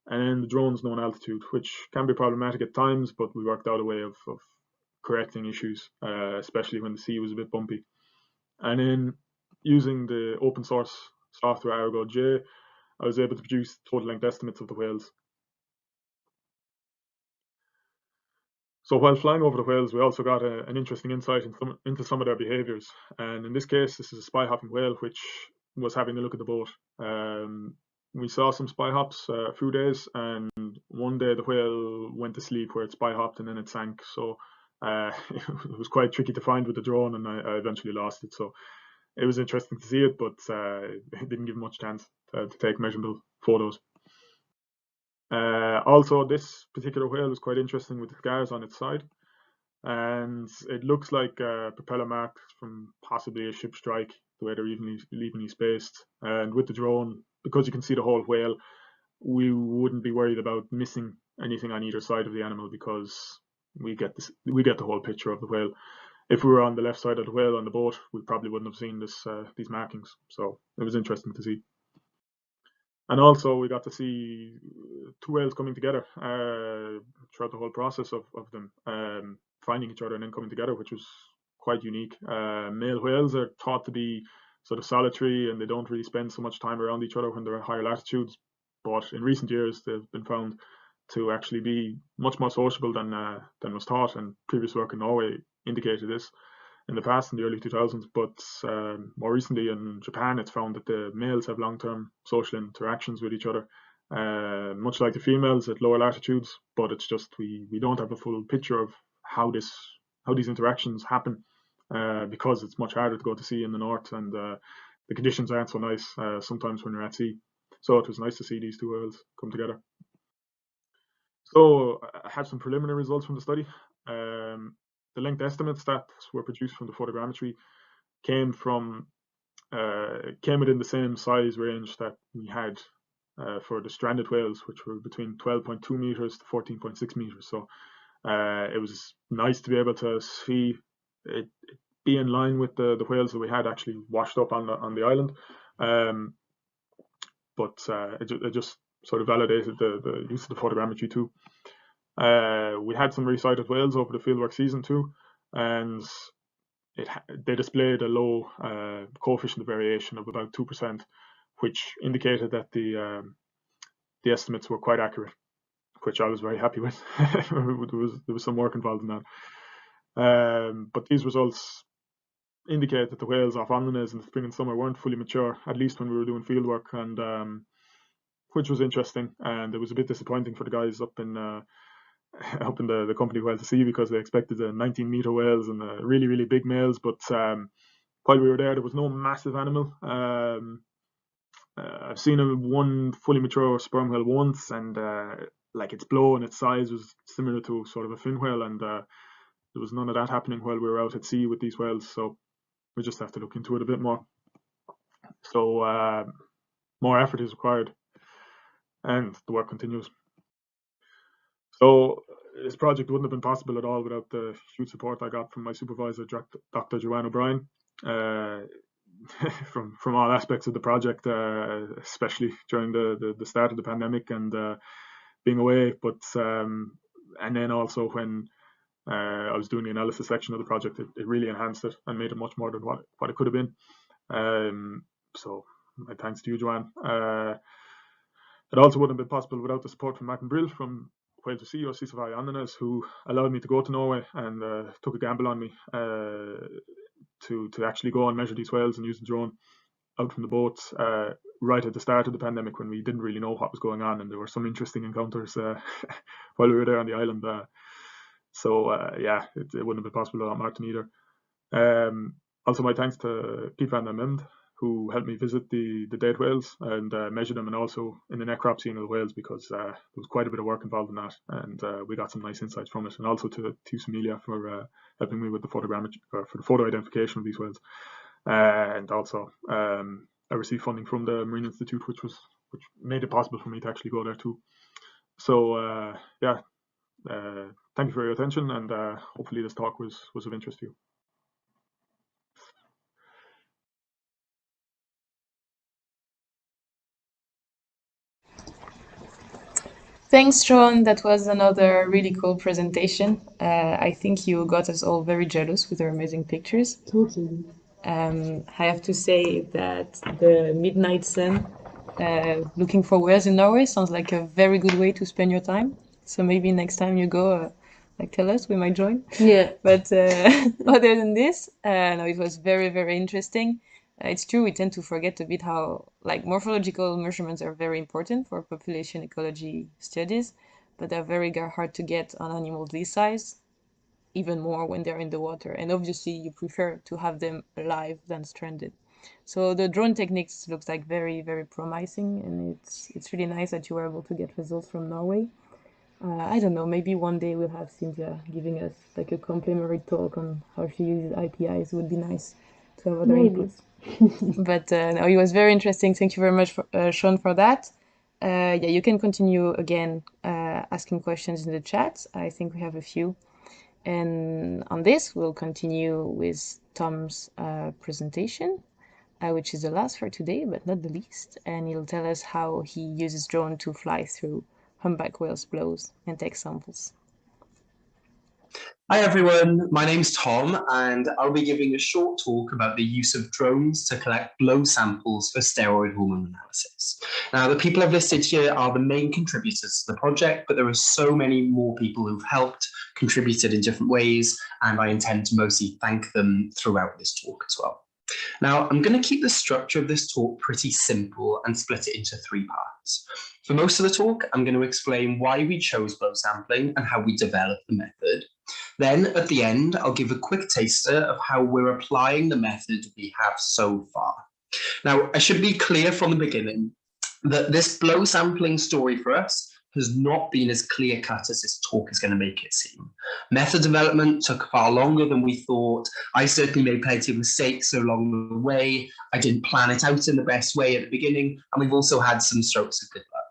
and then the drone's known altitude, which can be problematic at times, but we worked out a way of correcting issues, especially when the sea was a bit bumpy. And then using the open source software Argo J, I was able to produce total length estimates of the whales. So while flying over the whales, we also got an interesting insight into some of their behaviors. And in this case, this is a spy hopping whale, which was having a look at the boat. We saw some spy hops a few days, and one day the whale went to sleep where it spy hopped, and then it sank. So it was quite tricky to find with the drone, and I eventually lost it. So it was interesting to see it, but it didn't give much chance to take measurable photos. Also, this particular whale was quite interesting with the scars on its side, and it looks like propeller marks from possibly a ship strike, the way they're evenly spaced. And with the drone, because you can see the whole whale, we wouldn't be worried about missing anything on either side of the animal, because we get the whole picture of the whale. If we were on the left side of the whale on the boat, we probably wouldn't have seen these markings. So it was interesting to see. And also, we got to see two whales coming together throughout the whole process of them finding each other and then coming together, which was quite unique. Male whales are thought to be sort of solitary, and they don't really spend so much time around each other when they're at higher latitudes. But in recent years, they've been found to actually be much more sociable than was thought, and previous work in Norway indicated this in the past, in the early 2000s, but more recently in Japan, it's found that the males have long-term social interactions with each other, much like the females at lower latitudes. But it's just we don't have a full picture of how these interactions happen, because it's much harder to go to sea in the north, and the conditions aren't so nice sometimes when you're at sea. So it was nice to see these two whales come together. So I had some preliminary results from the study. The length estimates that were produced from the photogrammetry came within the same size range that we had for the stranded whales, which were between 12.2 meters to 14.6 meters. So it was nice to be able to see it be in line with the whales that we had actually washed up on the island. But it just sort of validated the use of the photogrammetry too. We had some resighted whales over the fieldwork season too, and they displayed a low coefficient of variation of about 2%, which indicated that the estimates were quite accurate, which I was very happy with. there was some work involved in that. But these results indicate that the whales off Andenes in the spring and summer weren't fully mature, at least when we were doing fieldwork, and which was interesting. And it was a bit disappointing for the guys up in the company whale to see, because they expected the 19-meter whales and really, really big males. But while we were there was no massive animal. I've seen one fully mature sperm whale once, and like its blow and its size was similar to sort of a fin whale, and there was none of that happening while we were out at sea with these whales. So we just have to look into it a bit more. So more effort is required, and the work continues. So this project wouldn't have been possible at all without the huge support I got from my supervisor, Dr. Joanne O'Brien, from all aspects of the project, especially during the start of the pandemic and being away. But and then also when I was doing the analysis section of the project, it really enhanced it and made it much more than what it could have been. So my thanks to you, Joanne. It also wouldn't have been possible without the support from Mac and Brill from Whales of Sea or Seasafari Andanas, who allowed me to go to Norway and took a gamble on me to actually go and measure these whales and use the drone out from the boats right at the start of the pandemic, when we didn't really know what was going on, and there were some interesting encounters while we were there on the island. Yeah, it wouldn't have been possible without Martin either. Also, my thanks to Pete van der Mende, who helped me visit the dead whales and measure them, and also in the necropsying of the whales, because there was quite a bit of work involved in that, and we got some nice insights from it. And also to Amelia for helping me with the for the photo identification of these whales. And also I received funding from the Marine Institute, which made it possible for me to actually go there too. So yeah, thank you for your attention, and hopefully this talk was of interest to you. Thanks, Sean. That was another really cool presentation. I think you got us all very jealous with your amazing pictures. Totally. I have to say that the midnight sun, looking for whales in Norway, sounds like a very good way to spend your time. So maybe next time you go, tell us, we might join. Yeah. But other than this, no, it was very, very interesting. It's true, we tend to forget a bit how morphological measurements are very important for population ecology studies, but they're very hard to get on animals this size, even more when they're in the water. And obviously you prefer to have them alive than stranded. So the drone techniques looks like very, very promising, and it's really nice that you were able to get results from Norway. I don't know, maybe one day we'll have Cynthia giving us a complimentary talk on how she uses IPIs. It would be nice to have other inputs. But no, it was very interesting. Thank you very much, Sean, for that. Yeah, you can continue again asking questions in the chat. I think we have a few. And on this, we'll continue with Tom's presentation, which is the last for today, but not the least. And he'll tell us how he uses drone to fly through humpback whales' blows and take samples. Hi everyone, my name's Tom, and I'll be giving a short talk about the use of drones to collect blow samples for steroid hormone analysis. Now, the people I've listed here are the main contributors to the project, but there are so many more people who've helped, contributed in different ways, and I intend to mostly thank them throughout this talk as well. Now, I'm going to keep the structure of this talk pretty simple and split it into 3 parts. For most of the talk, I'm going to explain why we chose blow sampling and how we developed the method. Then at the end, I'll give a quick taster of how we're applying the method we have so far. Now, I should be clear from the beginning that this blow sampling story for us has not been as clear-cut as this talk is going to make it seem. Method development took far longer than we thought. I certainly made plenty of mistakes along the way. I didn't plan it out in the best way at the beginning, and we've also had some strokes of good luck.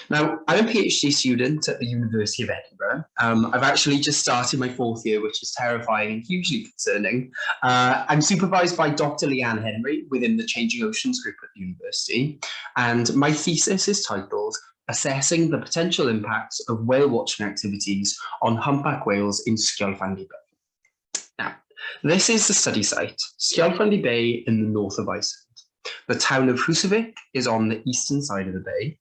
Now, I'm a PhD student at the University of Edinburgh. I've actually just started my 4th year, which is terrifying and hugely concerning. I'm supervised by Dr. Leanne Henry within the Changing Oceans group at the university, and my thesis is titled Assessing the Potential Impacts of Whale Watching Activities on Humpback Whales in Skjolvangi Bay. Now, this is the study site, Skjolvangi Bay in the north of Iceland. The town of Husavik is on the eastern side of the bay,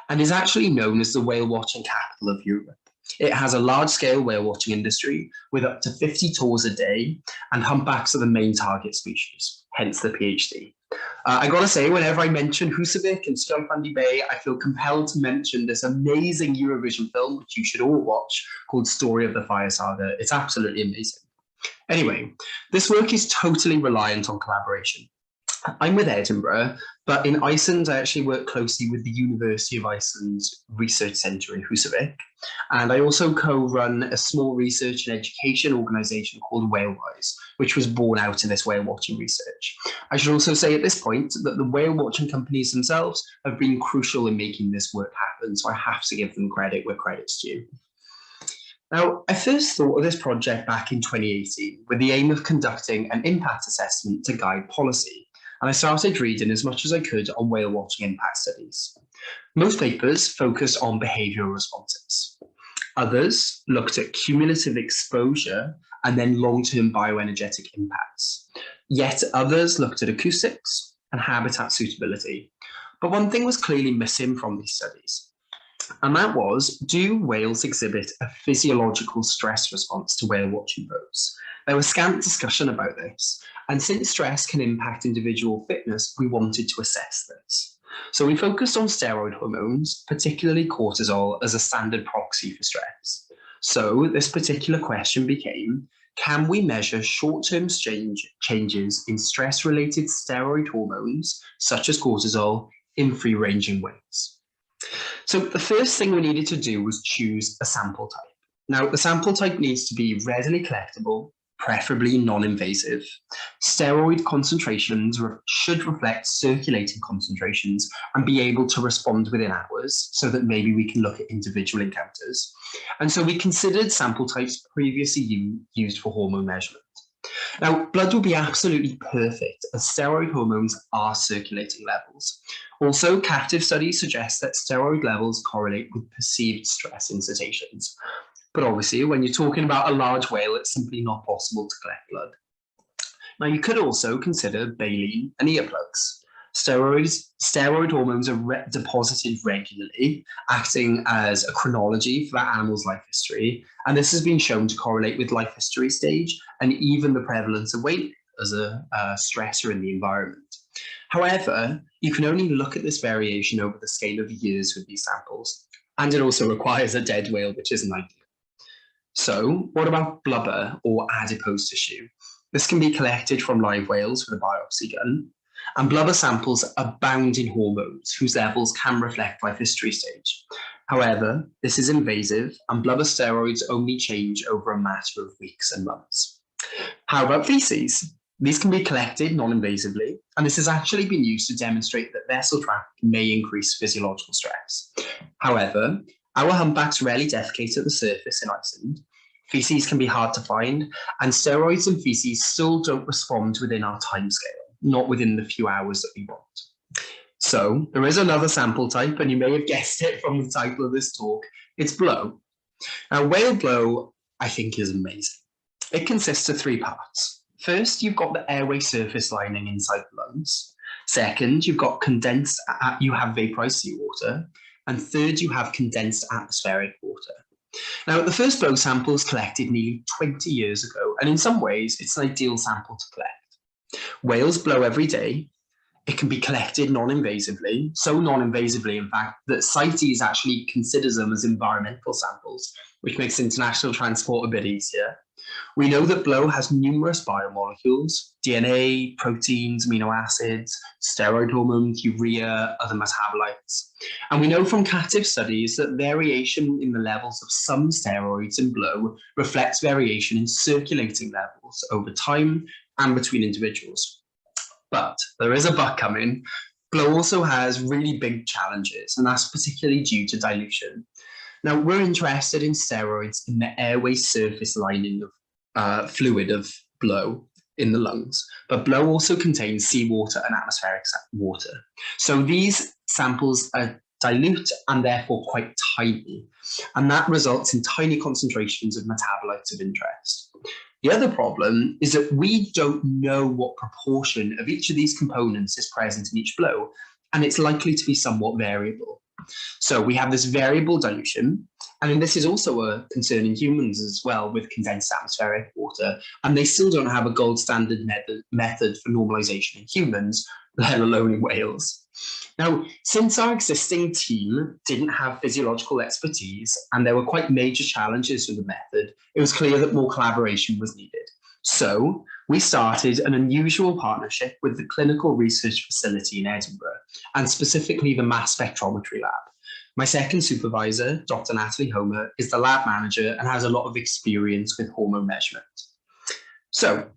and is actually known as the whale watching capital of Europe. It has a large-scale whale watching industry with up to 50 tours a day, and humpbacks are the main target species, hence the PhD. I gotta say, whenever I mention Husavik and Skjolvangi Bay, I feel compelled to mention this amazing Eurovision film, which you should all watch, called Story of the Fire Saga. It's absolutely amazing. Anyway, this work is totally reliant on collaboration. I'm with Edinburgh, but in Iceland, I actually work closely with the University of Iceland's research centre in Husavik. And I also co-run a small research and education organisation called WhaleWise, which was born out of this whale watching research. I should also say at this point that the whale watching companies themselves have been crucial in making this work happen, so I have to give them credit where credit's due. Now, I first thought of this project back in 2018 with the aim of conducting an impact assessment to guide policy, and I started reading as much as I could on whale watching impact studies. Most papers focus on behavioural responses. Others looked at cumulative exposure and then long-term bioenergetic impacts. Yet others looked at acoustics and habitat suitability. But one thing was clearly missing from these studies, and that was, do whales exhibit a physiological stress response to whale watching boats? There was scant discussion about this, and since stress can impact individual fitness, we wanted to assess this. So we focused on steroid hormones, particularly cortisol, as a standard proxy for stress. So this particular question became, can we measure short-term changes in stress-related steroid hormones, such as cortisol, in free-ranging whales? So the first thing we needed to do was choose a sample type. Now, the sample type needs to be readily collectible, preferably non-invasive. Steroid concentrations should reflect circulating concentrations and be able to respond within hours, so that maybe we can look at individual encounters. And so we considered sample types previously used for hormone measurement. Now, blood will be absolutely perfect, as steroid hormones are circulating levels. Also, captive studies suggest that steroid levels correlate with perceived stress in cetaceans. But obviously, when you're talking about a large whale, it's simply not possible to collect blood. Now, you could also consider baleen and earplugs. Steroid hormones are deposited regularly, acting as a chronology for that animal's life history, and this has been shown to correlate with life history stage and even the prevalence of weight as a stressor in the environment. However, you can only look at this variation over the scale of years with these samples, and it also requires a dead whale, which isn't ideal. So, what about blubber or adipose tissue? This can be collected from live whales with a biopsy gun, and blubber samples abound in hormones whose levels can reflect life history stage. However, this is invasive, and blubber steroids only change over a matter of weeks and months. How about feces? These can be collected non-invasively, and this has actually been used to demonstrate that vessel traffic may increase physiological stress. However, our humpbacks rarely defecate at the surface in Iceland. Feces can be hard to find, and steroids and feces still don't respond within our timescale, not within the few hours that we want. So there is another sample type, and you may have guessed it from the title of this talk. It's blow. Now, whale blow, I think, is amazing. It consists of three parts. First, you've got the airway surface lining inside the lungs. Second, you've got you have vaporized seawater. And third, you have condensed atmospheric water. Now, the first blow sample was collected nearly 20 years ago, and in some ways, it's an ideal sample to collect. Whales blow every day. It can be collected non-invasively, so non-invasively, in fact, that CITES actually considers them as environmental samples, which makes international transport a bit easier. We know that blow has numerous biomolecules, DNA, proteins, amino acids, steroid hormones, urea, other metabolites. And we know from captive studies that variation in the levels of some steroids in blow reflects variation in circulating levels over time and between individuals. But there is a but coming. Blow also has really big challenges, and that's particularly due to dilution. Now, we're interested in steroids in the airway surface lining of fluid of blow in the lungs, but blow also contains seawater and atmospheric water. So these samples are dilute and therefore quite tiny, and that results in tiny concentrations of metabolites of interest. The other problem is that we don't know what proportion of each of these components is present in each blow, and it's likely to be somewhat variable. So we have this variable dilution, and this is also a concern in humans as well with condensed atmospheric water, and they still don't have a gold standard method for normalization in humans, let alone in whales. Now, since our existing team didn't have physiological expertise and there were quite major challenges with the method, it was clear that more collaboration was needed. So we started an unusual partnership with the Clinical Research Facility in Edinburgh, and specifically the Mass Spectrometry Lab. My second supervisor, Dr. Natalie Homer, is the lab manager and has a lot of experience with hormone measurement. So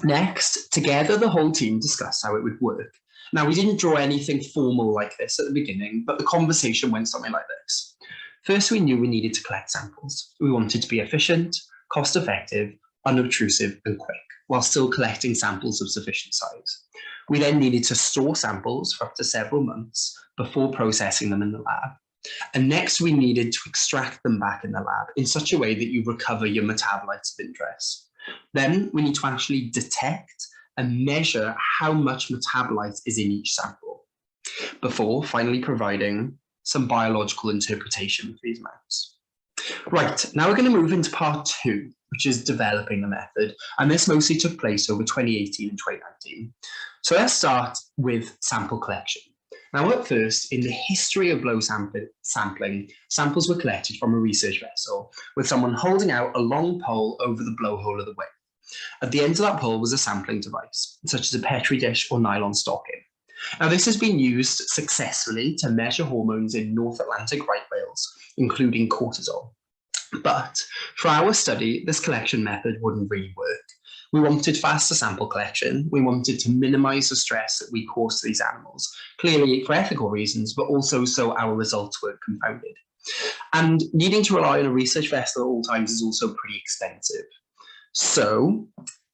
next, together the whole team discussed how it would work. Now, we didn't draw anything formal like this at the beginning, but the conversation went something like this. First, we knew we needed to collect samples. We wanted to be efficient, cost-effective, unobtrusive, and quick, while still collecting samples of sufficient size. We then needed to store samples for up to several months before processing them in the lab. And next, we needed to extract them back in the lab in such a way that you recover your metabolites of interest. Then we need to actually detect and measure how much metabolite is in each sample, before finally providing some biological interpretation for these maps. Right, now we're going to move into part 2, which is developing the method, and this mostly took place over 2018 and 2019. So let's start with sample collection. Now, at first, in the history of blow sampling, samples were collected from a research vessel, with someone holding out a long pole over the blowhole of the whale. At the end of that pole was a sampling device, such as a petri dish or nylon stocking. Now, this has been used successfully to measure hormones in North Atlantic right whales, including cortisol. But for our study, this collection method wouldn't really work. We wanted faster sample collection. We wanted to minimize the stress that we cause to these animals, clearly for ethical reasons, but also so our results weren't confounded. And needing to rely on a research vessel at all times is also pretty expensive. So,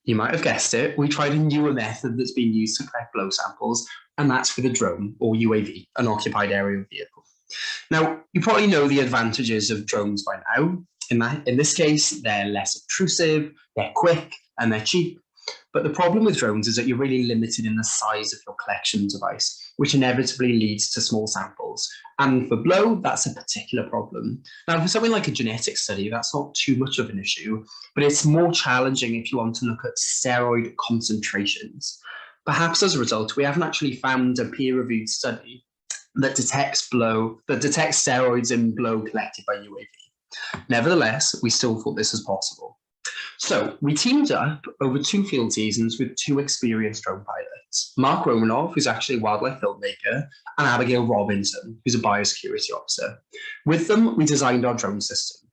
you might have guessed it, we tried a newer method that's been used to collect blow samples, and that's with a drone, or UAV, an occupied aerial vehicle. Now, you probably know the advantages of drones by now. In this case, they're less obtrusive, they're quick, and they're cheap. But the problem with drones is that you're really limited in the size of your collection device, which inevitably leads to small samples. And for blow, that's a particular problem. Now, for something like a genetic study, that's not too much of an issue, but it's more challenging if you want to look at steroid concentrations. Perhaps as a result, we haven't actually found a peer-reviewed study that detects steroids in blow collected by UAV. Nevertheless, we still thought this was possible. So we teamed up over 2 field seasons with 2 experienced drone pilots, Mark Romanov, who's actually a wildlife filmmaker, and Abigail Robinson, who's a biosecurity officer. With them, we designed our drone system.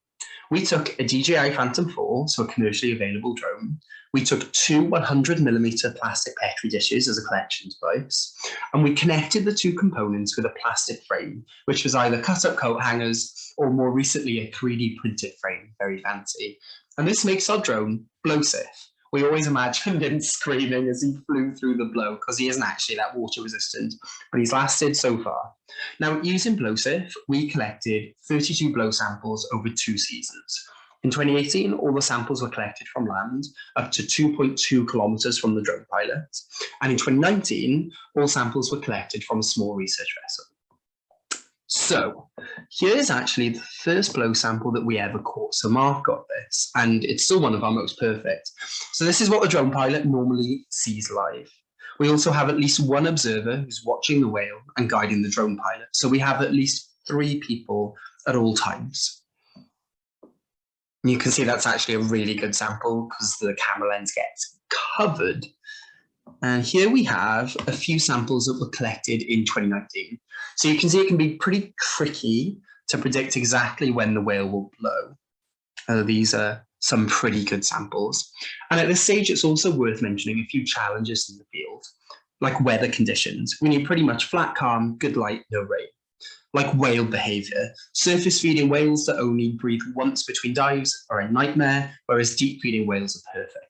We took a DJI Phantom 4, so a commercially available drone. We took 2 100mm plastic petri dishes as a collection device, and we connected the 2 components with a plastic frame, which was either cut-up coat hangers or more recently a 3D printed frame, very fancy. And this makes our drone blow safe. We always imagined him screaming as he flew through the blow because he isn't actually that water resistant, but he's lasted so far. Now, using BlowSafe, we collected 32 blow samples over 2 seasons. In 2018, all the samples were collected from land, up to 2.2 kilometers from the drone pilot. And in 2019, all samples were collected from a small research vessel. So here's actually the first blow sample that we ever caught. So Mark got this, and it's still one of our most perfect. So this is what the drone pilot normally sees live. We also have at least 1 observer who's watching the whale and guiding the drone pilot. So we have at least 3 people at all times. And you can see that's actually a really good sample because the camera lens gets covered. And here we have a few samples that were collected in 2019. So you can see it can be pretty tricky to predict exactly when the whale will blow. These are some pretty good samples. And at this stage, it's also worth mentioning a few challenges in the field, like weather conditions. We need pretty much flat, calm, good light, no rain. Like whale behavior. Surface feeding whales that only breathe once between dives are a nightmare, whereas deep feeding whales are perfect.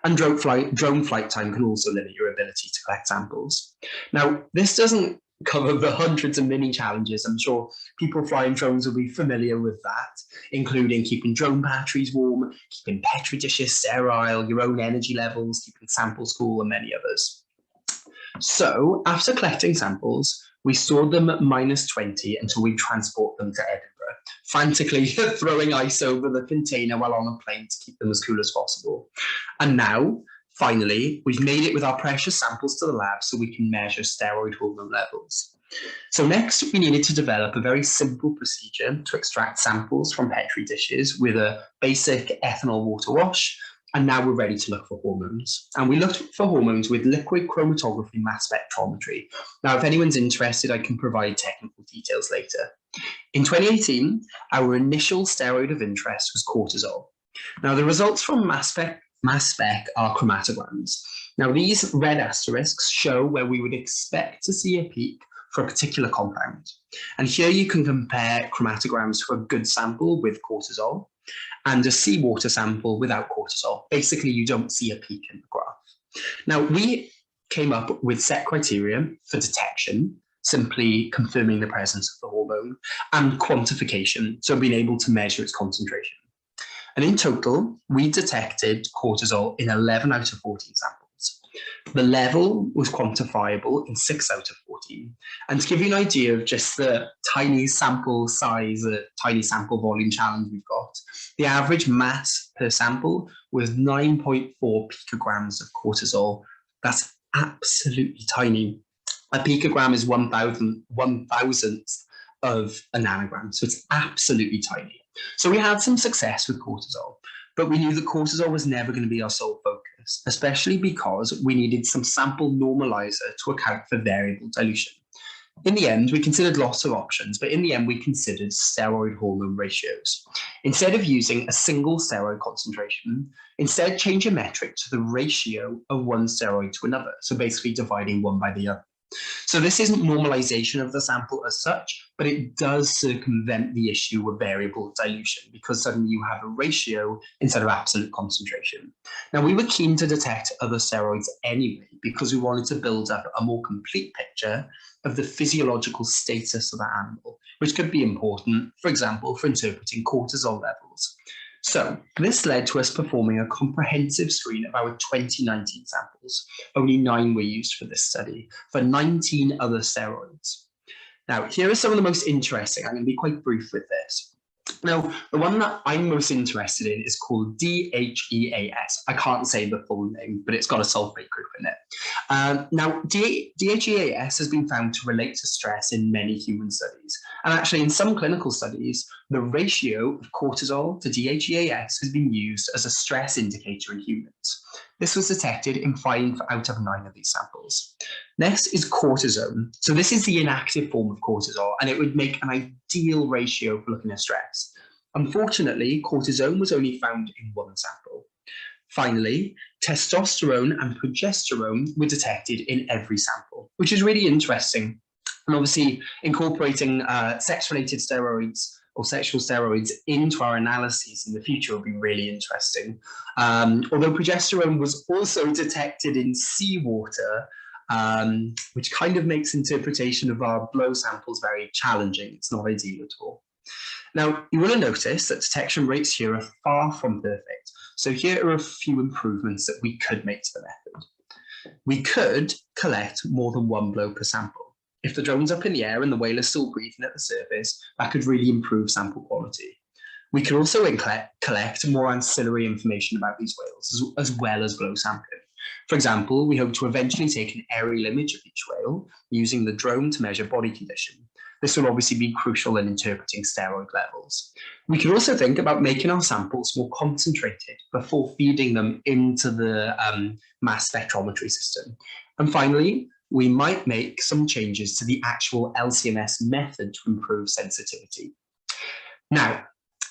And drone flight time can also limit your ability to collect samples. Now, this doesn't cover the hundreds of mini challenges. I'm sure people flying drones will be familiar with that, including keeping drone batteries warm, keeping petri dishes sterile, your own energy levels, keeping samples cool, and many others. So after collecting samples, we stored them at -20 until we transport them to Edinburgh, frantically throwing ice over the container while on a plane to keep them as cool as possible. And now, finally, we've made it with our precious samples to the lab so we can measure steroid hormone levels. So next, we needed to develop a very simple procedure to extract samples from petri dishes with a basic ethanol water wash. And now we're ready to look for hormones. And we looked for hormones with liquid chromatography mass spectrometry. Now, if anyone's interested, I can provide technical details later. In 2018, our initial steroid of interest was cortisol. Now, the results from mass spec are chromatograms. Now, these red asterisks show where we would expect to see a peak for a particular compound. And here you can compare chromatograms for a good sample with cortisol and a seawater sample without cortisol. Basically, you don't see a peak in the graph. Now, we came up with set criteria for detection, simply confirming the presence of the hormone, and quantification, so being able to measure its concentration. And in total, we detected cortisol in 11 out of 14 samples. The level was quantifiable in 6 out of 14. And to give you an idea of just the tiny sample size, tiny sample volume challenge we've got, the average mass per sample was 9.4 picograms of cortisol. That's absolutely tiny. A picogram is 1,000th of a nanogram, so it's absolutely tiny. So we had some success with cortisol, but we knew that cortisol was never going to be our sole focus, especially because we needed some sample normalizer to account for variable dilution. In the end, we considered lots of options, but in the end, we considered steroid hormone ratios. Instead of using a single steroid concentration, instead change a metric to the ratio of one steroid to another, so basically dividing one by the other. So this isn't normalization of the sample as such, but it does circumvent the issue of variable dilution because suddenly you have a ratio instead of absolute concentration. Now, we were keen to detect other steroids anyway because we wanted to build up a more complete picture of the physiological status of the animal, which could be important, for example, for interpreting cortisol levels. So this led to us performing a comprehensive screen of our 2019 samples. Only 9 were used for this study, for 19 other steroids. Now, here are some of the most interesting. I'm going to be quite brief with this. Now, the one that I'm most interested in is called DHEAS. I can't say the full name, but it's got a sulfate group in it. Now, DHEAS has been found to relate to stress in many human studies. And actually, in some clinical studies, the ratio of cortisol to DHEAS has been used as a stress indicator in humans. This was detected in 5 out of 9 of these samples. Next is cortisone. So this is the inactive form of cortisol, and it would make an ideal ratio for looking at stress. Unfortunately, cortisone was only found in 1 sample. Finally, testosterone and progesterone were detected in every sample, which is really interesting. And obviously, incorporating sex-related steroids or sexual steroids into our analyses in the future will be really interesting. Although progesterone was also detected in seawater, which kind of makes interpretation of our blow samples very challenging. It's not ideal at all. Now, you will have noticed that detection rates here are far from perfect. So here are a few improvements that we could make to the method. We could collect more than 1 blow per sample. If the drone's up in the air and the whale is still breathing at the surface, that could really improve sample quality. We could also collect more ancillary information about these whales, as well as blow sampling. For example, we hope to eventually take an aerial image of each whale using the drone to measure body condition. This will obviously be crucial in interpreting steroid levels. We could also think about making our samples more concentrated before feeding them into the mass spectrometry system. And finally, we might make some changes to the actual LC-MS method to improve sensitivity. Now,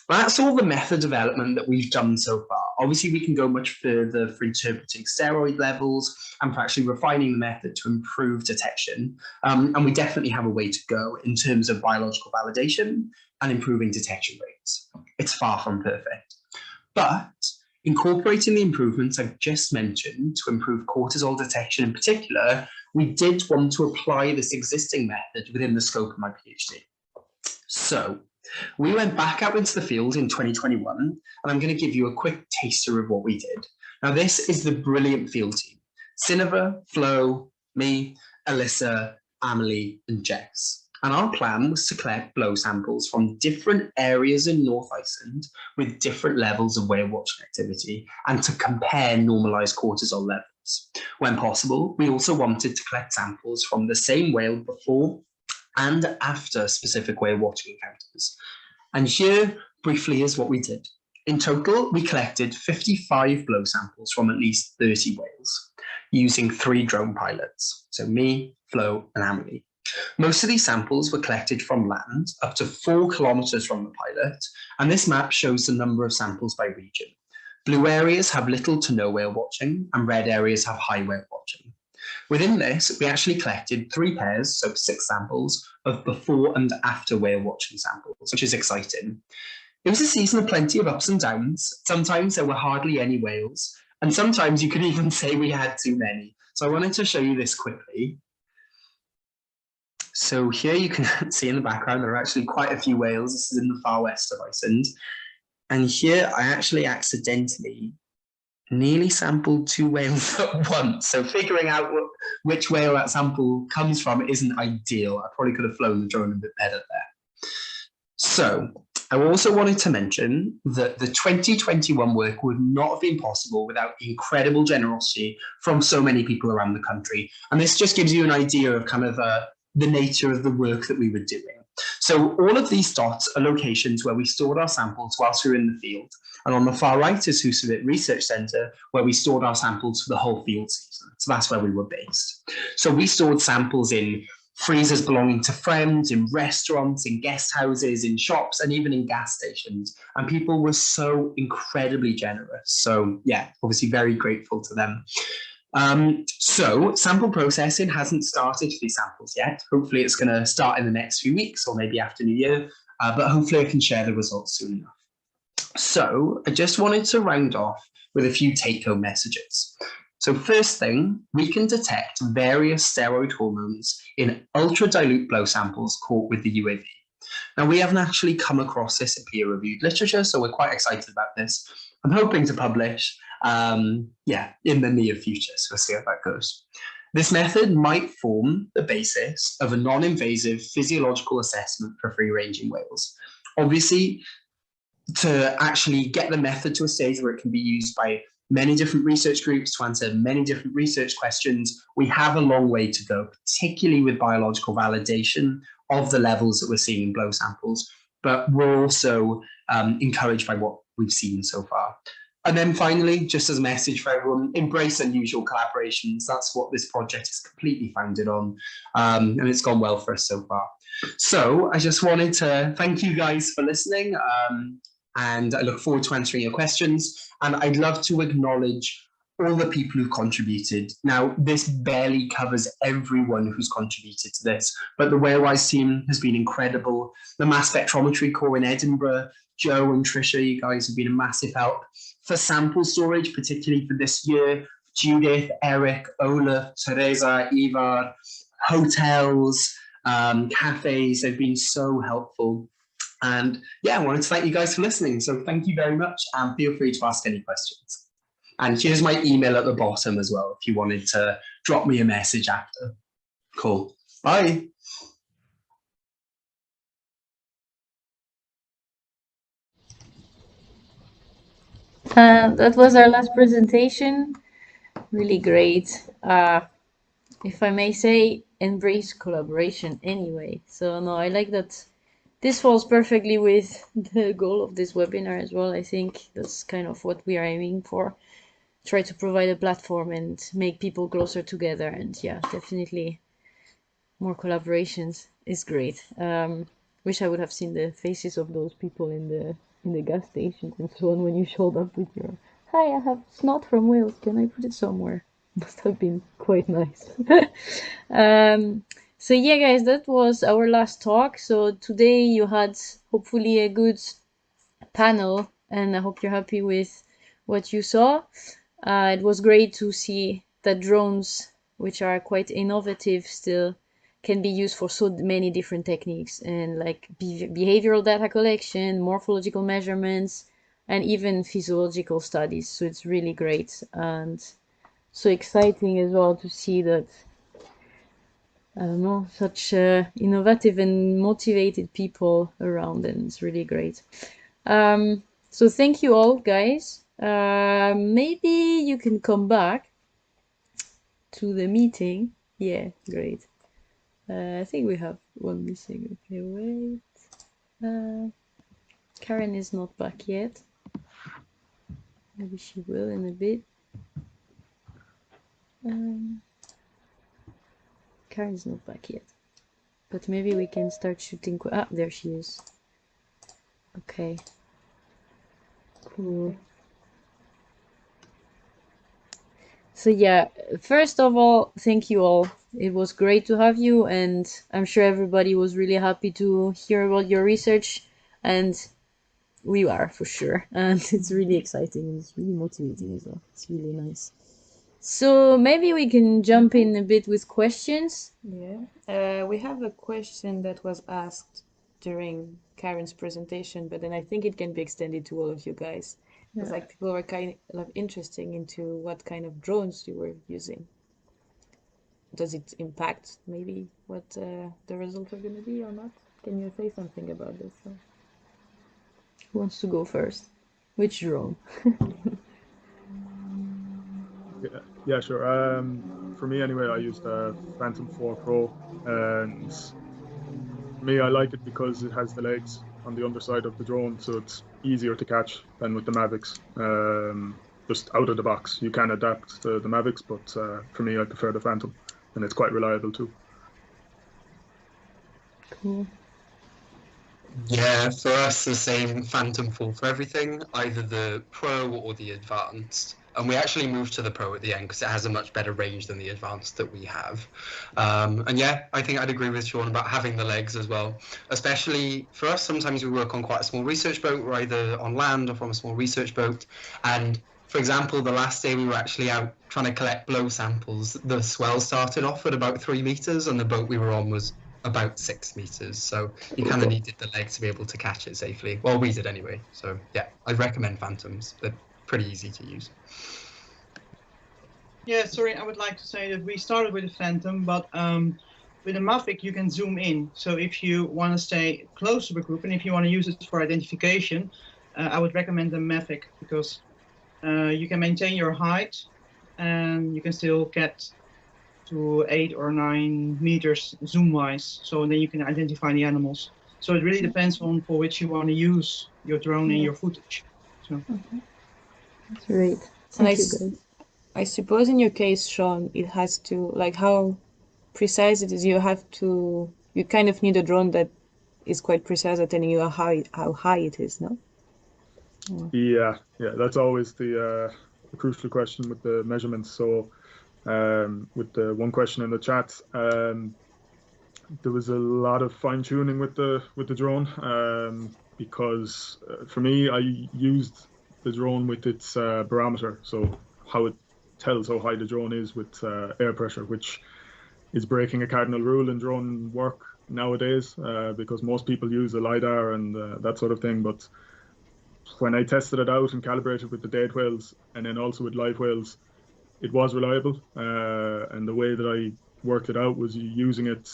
that's all the method development that we've done so far. Obviously, we can go much further for interpreting steroid levels and for actually refining the method to improve detection. And we definitely have a way to go in terms of biological validation and improving detection rates. It's far from perfect. But incorporating the improvements I've just mentioned to improve cortisol detection in particular, we did want to apply this existing method within the scope of my PhD. So we went back out into the field in 2021, and I'm going to give you a quick taster of what we did. Now, this is the brilliant field team: Cineva, Flo, me, Alyssa, Amelie, and Jess. And our plan was to collect blow samples from different areas in North Iceland with different levels of whale watching activity and to compare normalized cortisol levels. When possible, we also wanted to collect samples from the same whale before and after specific whale watching encounters. And here, briefly, is what we did. In total, we collected 55 blow samples from at least 30 whales using 3 drone pilots, so me, Flo, and Amelie. Most of these samples were collected from land, up to 4 kilometers from the pilot, and this map shows the number of samples by region. Blue areas have little to no whale watching, and red areas have high whale watching. Within this, we actually collected 3 pairs, so 6 samples, of before and after whale watching samples, which is exciting. It was a season of plenty of ups and downs. Sometimes there were hardly any whales, and sometimes you could even say we had too many. So I wanted to show you this quickly. So here you can see in the background, there are actually quite a few whales. This is in the far west of Iceland. And here I actually accidentally nearly sampled 2 whales at once. So figuring out which whale that sample comes from isn't ideal. I probably could have flown the drone a bit better there. So I also wanted to mention that the 2021 work would not have been possible without incredible generosity from so many people around the country. And this just gives you an idea of kind of the nature of the work that we were doing. So all of these dots are locations where we stored our samples whilst we were in the field. And on the far right is Husavik Research Centre, where we stored our samples for the whole field season. So that's where we were based. So we stored samples in freezers belonging to friends, in restaurants, in guest houses, in shops, and even in gas stations. And people were so incredibly generous. So yeah, obviously very grateful to them. So sample processing hasn't started for these samples yet. Hopefully it's going to start in the next few weeks or maybe after New Year, but hopefully I can share the results soon enough. So I just wanted to round off with a few take-home messages. So first thing, we can detect various steroid hormones in ultra-dilute blow samples caught with the UAV. Now, we haven't actually come across this in peer-reviewed literature, so we're quite excited about this. I'm hoping to publish, in the near future, so we'll see how that goes. This method might form the basis of a non-invasive physiological assessment for free-ranging whales. Obviously, to actually get the method to a stage where it can be used by many different research groups to answer many different research questions, we have a long way to go, particularly with biological validation of the levels that we're seeing in blow samples. But we're also encouraged by what we've seen so far. And then finally, just as a message for everyone, embrace unusual collaborations. That's what this project is completely founded on. And it's gone well for us so far. So I just wanted to thank you guys for listening. And I look forward to answering your questions. And I'd love to acknowledge all the people who've contributed. Now, this barely covers everyone who's contributed to this, but the WhaleWise team has been incredible. The mass spectrometry core in Edinburgh, Joe and Trisha, you guys have been a massive help. For sample storage, particularly for this year, Judith, Eric, Olaf, Teresa, Ivar, hotels, cafes, they've been so helpful. And yeah, I wanted to thank you guys for listening. So thank you very much, and feel free to ask any questions. And here's my email at the bottom as well, if you wanted to drop me a message after. Cool. Bye. That was our last presentation. Really great. If I may say, embrace collaboration anyway. So no, I like that. This falls perfectly with the goal of this webinar as well. I think that's kind of what we are aiming for. Try to provide a platform and make people closer together. And yeah, definitely more collaborations is great. Wish I would have seen the faces of those people in the gas stations and so on when you showed up with your, hi, I have snot from Wales, can I put it somewhere? Must have been quite nice. So yeah, guys, that was our last talk. So today you had hopefully a good panel, and I hope you're happy with what you saw. It was great to see that drones, which are quite innovative still, can be used for so many different techniques, and like behavioral data collection, morphological measurements, and even physiological studies. So it's really great and so exciting as well to see that, I don't know, such innovative and motivated people around, and it's really great. So thank you all, guys. Maybe you can come back to the meeting. Yeah, great. I think we have one missing. Okay, wait. Karin is not back yet. Maybe she will in a bit. Karin's not back yet. But maybe we can start shooting. Ah, there she is. Okay. Cool. So yeah, first of all, thank you all. It was great to have you, and I'm sure everybody was really happy to hear about your research, and we are for sure. And it's really exciting and it's really motivating as well. It's really nice. So maybe we can jump in a bit with questions. Yeah, we have a question that was asked during Karin's presentation, but then I think it can be extended to all of you guys. It's like people were kind of interested into what kind of drones you were using. Does it impact maybe what the results are going to be or not? Can you say something about this? Who wants to go first? Which drone? Yeah, sure. For me anyway, I used a Phantom 4 Pro, and for me, I like it because it has the legs on the underside of the drone, so it's easier to catch than with the Mavics. Just out of the box, you can adapt to the Mavics, but for me, I prefer the Phantom, and it's quite reliable too. Cool. Yeah, for us, the same Phantom 4 for everything, either the Pro or the Advanced. And we actually moved to the Pro at the end because it has a much better range than the Advanced that we have. And yeah, I think I'd agree with Sean about having the legs as well. Especially for us, sometimes we work on quite a small research boat. We're either on land or from a small research boat. And for example, the last day we were actually out trying to collect blow samples. The swell started off at about 3 meters and the boat we were on was about 6 meters, so you kind of needed the leg to be able to catch it safely. Well, we did anyway. So yeah, I'd recommend Phantoms. They're pretty easy to use. Yeah, sorry, I would like to say that we started with a Phantom, but with a Mavic you can zoom in. So if you want to stay close to the group and if you want to use it for identification, I would recommend the Mavic because you can maintain your height and you can still get to 8 or 9 meters zoom wise, so then you can identify the animals. So it really depends on for which you want to use your drone and your footage. So That's great. And Thank you guys. I suppose in your case, Sean, it has to, like how precise it is, you kind of need a drone that is quite precise at telling you how high it is, no? Yeah, that's always the crucial question with the measurements. So with the one question in the chat, there was a lot of fine tuning with the drone because for me, I used the drone with its barometer, so how it tells how high the drone is with air pressure, which is breaking a cardinal rule in drone work nowadays because most people use a LiDAR and that sort of thing. But when I tested it out and calibrated with the dead whales and then also with live whales, it was reliable. And the way that I worked it out was using it,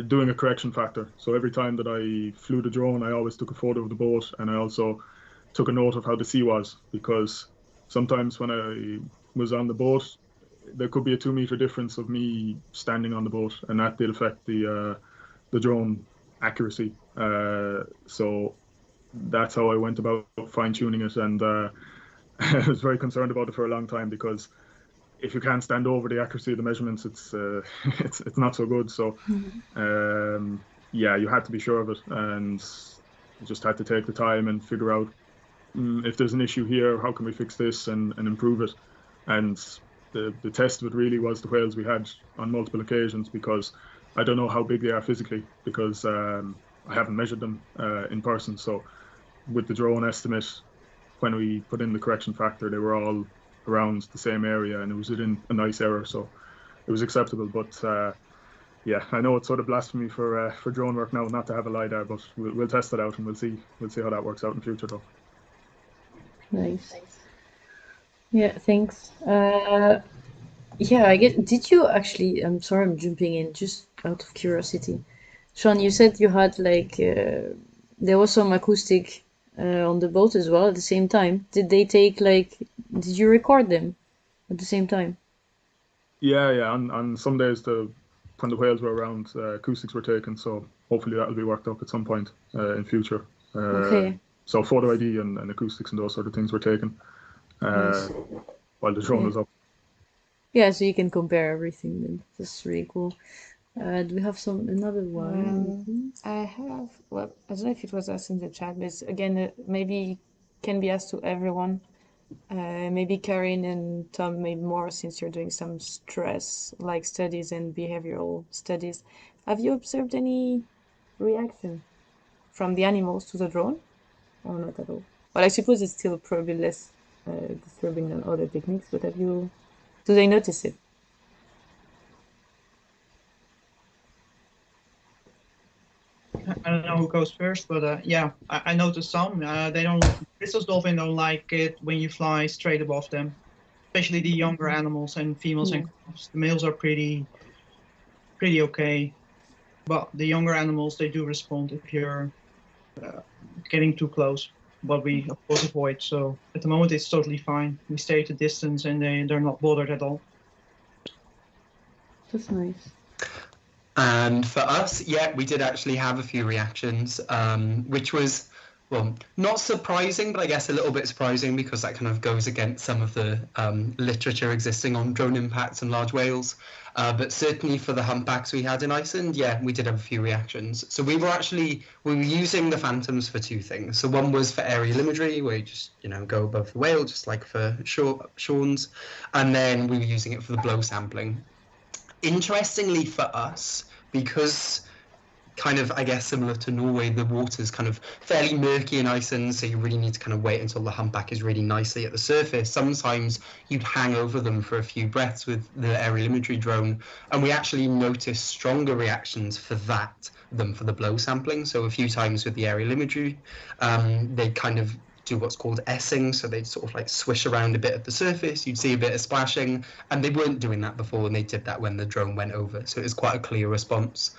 doing a correction factor. So every time that I flew the drone, I always took a photo of the boat and I also took a note of how the sea was, because sometimes when I was on the boat, there could be a 2 meter difference of me standing on the boat, and that did affect the drone accuracy. So that's how I went about fine tuning it, and I was very concerned about it for a long time because if you can't stand over the accuracy of the measurements, it's it's not so good. So yeah, you had to be sure of it, and you just had to take the time and figure out if there's an issue here, how can we fix this and improve it. And the test of it really was the whales we had on multiple occasions, because I don't know how big they are physically because I haven't measured them in person. So with the drone estimate, when we put in the correction factor, they were all around the same area and it was within a nice error, so it was acceptable. But yeah, I know it's sort of blasphemy for drone work now not to have a LiDAR, but we'll test it out and we'll see how that works out in future though. Nice. Yeah, thanks. Yeah, I get. Did you actually? I'm sorry, I'm jumping in just out of curiosity. Sean, you said you had like there was some acoustic on the boat as well at the same time. Did they take like? Did you record them at the same time? Yeah. On some days when the whales were around, acoustics were taken. So hopefully that'll be worked up at some point in future. Okay. So photo ID and acoustics and those sort of things were taken Nice. while the drone Yeah. was up. Yeah, so you can compare everything then. That's really cool. Do we have another one? I have, well, I don't know if it was asked in the chat, but again, maybe can be asked to everyone. Maybe Karin and Tom, maybe more since you're doing some stress-like studies and behavioral studies. Have you observed any reaction from the animals to the drone, or not at all? Well, I suppose it's still probably less disturbing than other techniques, but do they notice it? I don't know who goes first, but yeah, I noticed some. They don't. Risso's dolphin don't like it when you fly straight above them, especially the younger animals and females and calves. The males are pretty okay, but the younger animals, they do respond if you're getting too close. But we of course avoid. So at the moment it's totally fine. We stay at a distance and they're not bothered at all. That's nice. And for us, yeah, we did actually have a few reactions, which was, well, not surprising, but I guess a little bit surprising because that kind of goes against some of the literature existing on drone impacts and large whales. But certainly for the humpbacks we had in Iceland, yeah, we did have a few reactions. So we were using the phantoms for two things. So one was for aerial imagery, where you just, go above the whale, just like for Sean's. And then we were using it for the blow sampling. Interestingly for us, because kind of, I guess, similar to Norway, the water's kind of fairly murky in Iceland, so you really need to kind of wait until the humpback is really nicely at the surface. Sometimes you'd hang over them for a few breaths with the aerial imagery drone, and we actually noticed stronger reactions for that than for the blow sampling. So a few times with the aerial imagery, they kind of do what's called essing, so they'd sort of like swish around a bit at the surface, you'd see a bit of splashing, and they weren't doing that before, and they did that when the drone went over, so it was quite a clear response.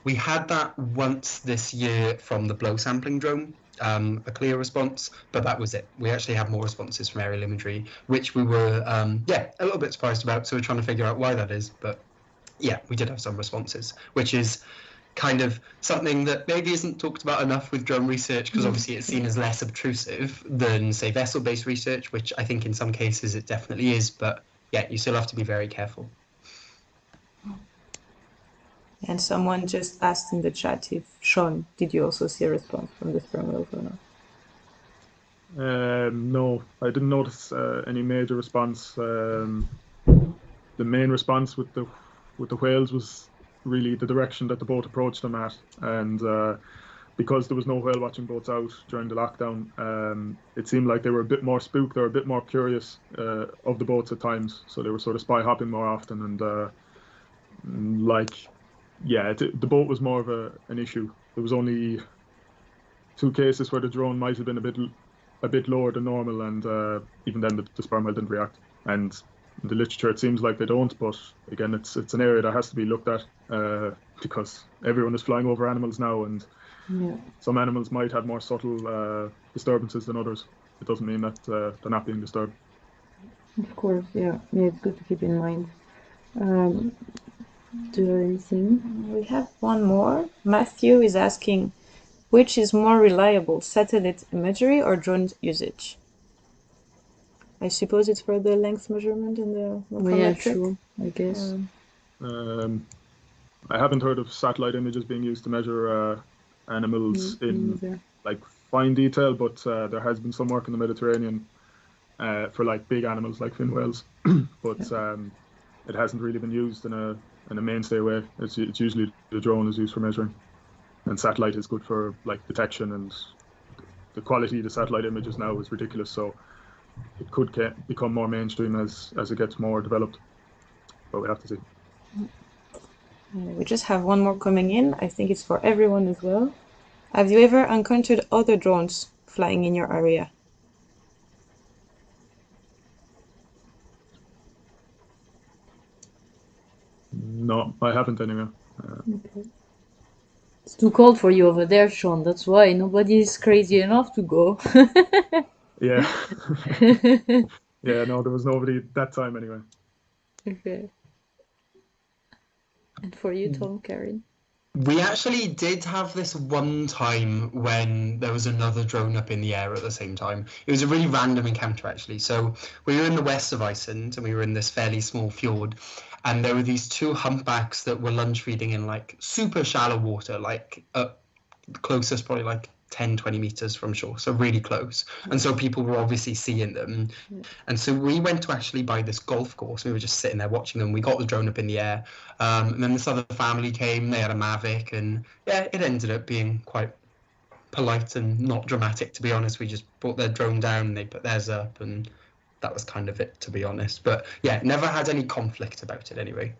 We had that once this year from the blow sampling drone, a clear response, but that was it. We actually had more responses from aerial imagery, which we were, a little bit surprised about, so we're trying to figure out why that is, but yeah, we did have some responses, which is kind of something that maybe isn't talked about enough with drone research, because obviously it's seen as less obtrusive than, say, vessel-based research, which I think in some cases it definitely is, but yeah, you still have to be very careful. And someone just asked in the chat if, Sean, did you also see a response from the sperm whales or not? No, I didn't notice any major response. The main response with the whales was really the direction that the boat approached them at, and because there was no whale watching boats out during the lockdown, it seemed like they were a bit more spooked, they were a bit more curious of the boats at times, so they were sort of spy hopping more often, and the boat was more of an issue. There was only 2 cases where the drone might have been a bit lower than normal, and even then the sperm whale didn't react. And in the literature, it seems like they don't, but again, it's an area that has to be looked at because everyone is flying over animals now, and some animals might have more subtle disturbances than others. It doesn't mean that they're not being disturbed. Of course, yeah, it's good to keep in mind. Do you have anything? We have one more. Matthew is asking, which is more reliable, satellite imagery or drone usage? I suppose it's for the length measurement and the morphometric. True, I guess. I haven't heard of satellite images being used to measure animals in like fine detail, but there has been some work in the Mediterranean for like big animals like fin whales, but it hasn't really been used in a mainstay way. It's usually the drone is used for measuring, and satellite is good for like detection, and the quality of the satellite images now is ridiculous, so it could become more mainstream as it gets more developed, but we have to see. We just have one more coming in. I think it's for everyone as well. Have you ever encountered other drones flying in your area? No, I haven't anyway. Okay. It's too cold for you over there, Sean. That's why nobody is crazy enough to go. Yeah. Yeah, no, there was nobody that time anyway. Okay. And for you, Tom, Karin? We actually did have this one time when there was another drone up in the air at the same time. It was a really random encounter, actually. So we were in the west of Iceland, and we were in this fairly small fjord, and there were these 2 humpbacks that were lunge feeding in like super shallow water, like closest probably like 10, 20 meters from shore, so really close. And so people were obviously seeing them. And so we went to actually buy this golf course. We were just sitting there watching them. We got the drone up in the air. And then this other family came, they had a Mavic, and yeah, it ended up being quite polite and not dramatic, to be honest. We just brought their drone down and they put theirs up, and that was kind of it, to be honest. But yeah, never had any conflict about it anyway.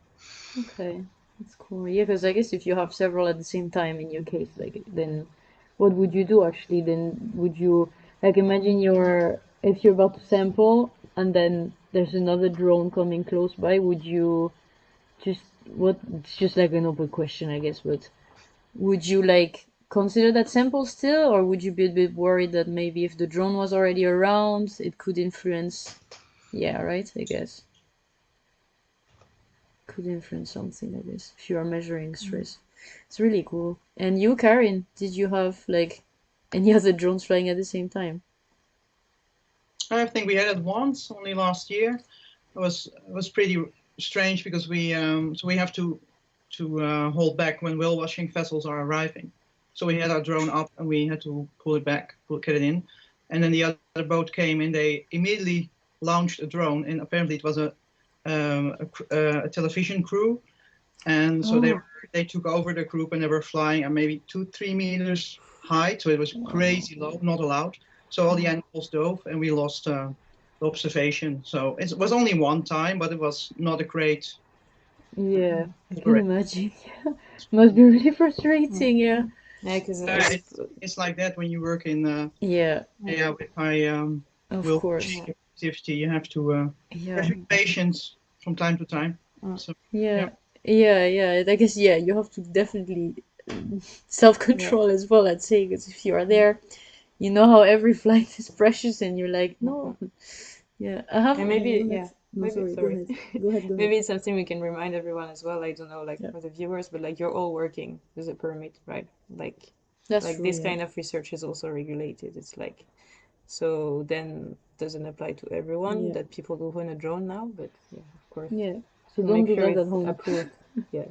Okay, that's cool. Yeah, because I guess if you have several at the same time in your case, like, then what would you do actually? Then would you, like, imagine if you're about to sample and then there's another drone coming close by, would you just, it's just like an open question, I guess, but would you like consider that sample still, or would you be a bit worried that maybe if the drone was already around, it could influence, yeah, right, I guess. Could influence something, I guess, if you are measuring stress. It's really cool. And you, Karin, did you have like any other drones flying at the same time? I think we had it once, only last year. It was pretty strange because we have to hold back when whale washing vessels are arriving. So we had our drone up and we had to pull it back, get it in. And then the other boat came and they immediately launched a drone, and apparently it was a television crew, and so they took over the group and they were flying at maybe 2-3 meters high, so it was crazy low, not allowed. So all the animals dove and we lost the observation. So it was only one time, but it was not a great. Yeah, I can imagine. Must be really frustrating. Yeah. Yeah, because it's like that when you work in with high of course activity. You have to have patience from time to time. So, yeah. I guess you have to definitely self-control as well, I'd say, because if you are there, you know how every flight is precious, and you're like, no. Yeah, I have. And maybe sorry. Go ahead. Maybe it's something we can remind everyone as well. I don't know, like for the viewers, but like you're all working with a permit, right? Like that's like true, this kind of research is also regulated. It's like, so then doesn't apply to everyone that people do own a drone now, but yeah, of course. Yeah. So don't do that at home. Approved. Yeah.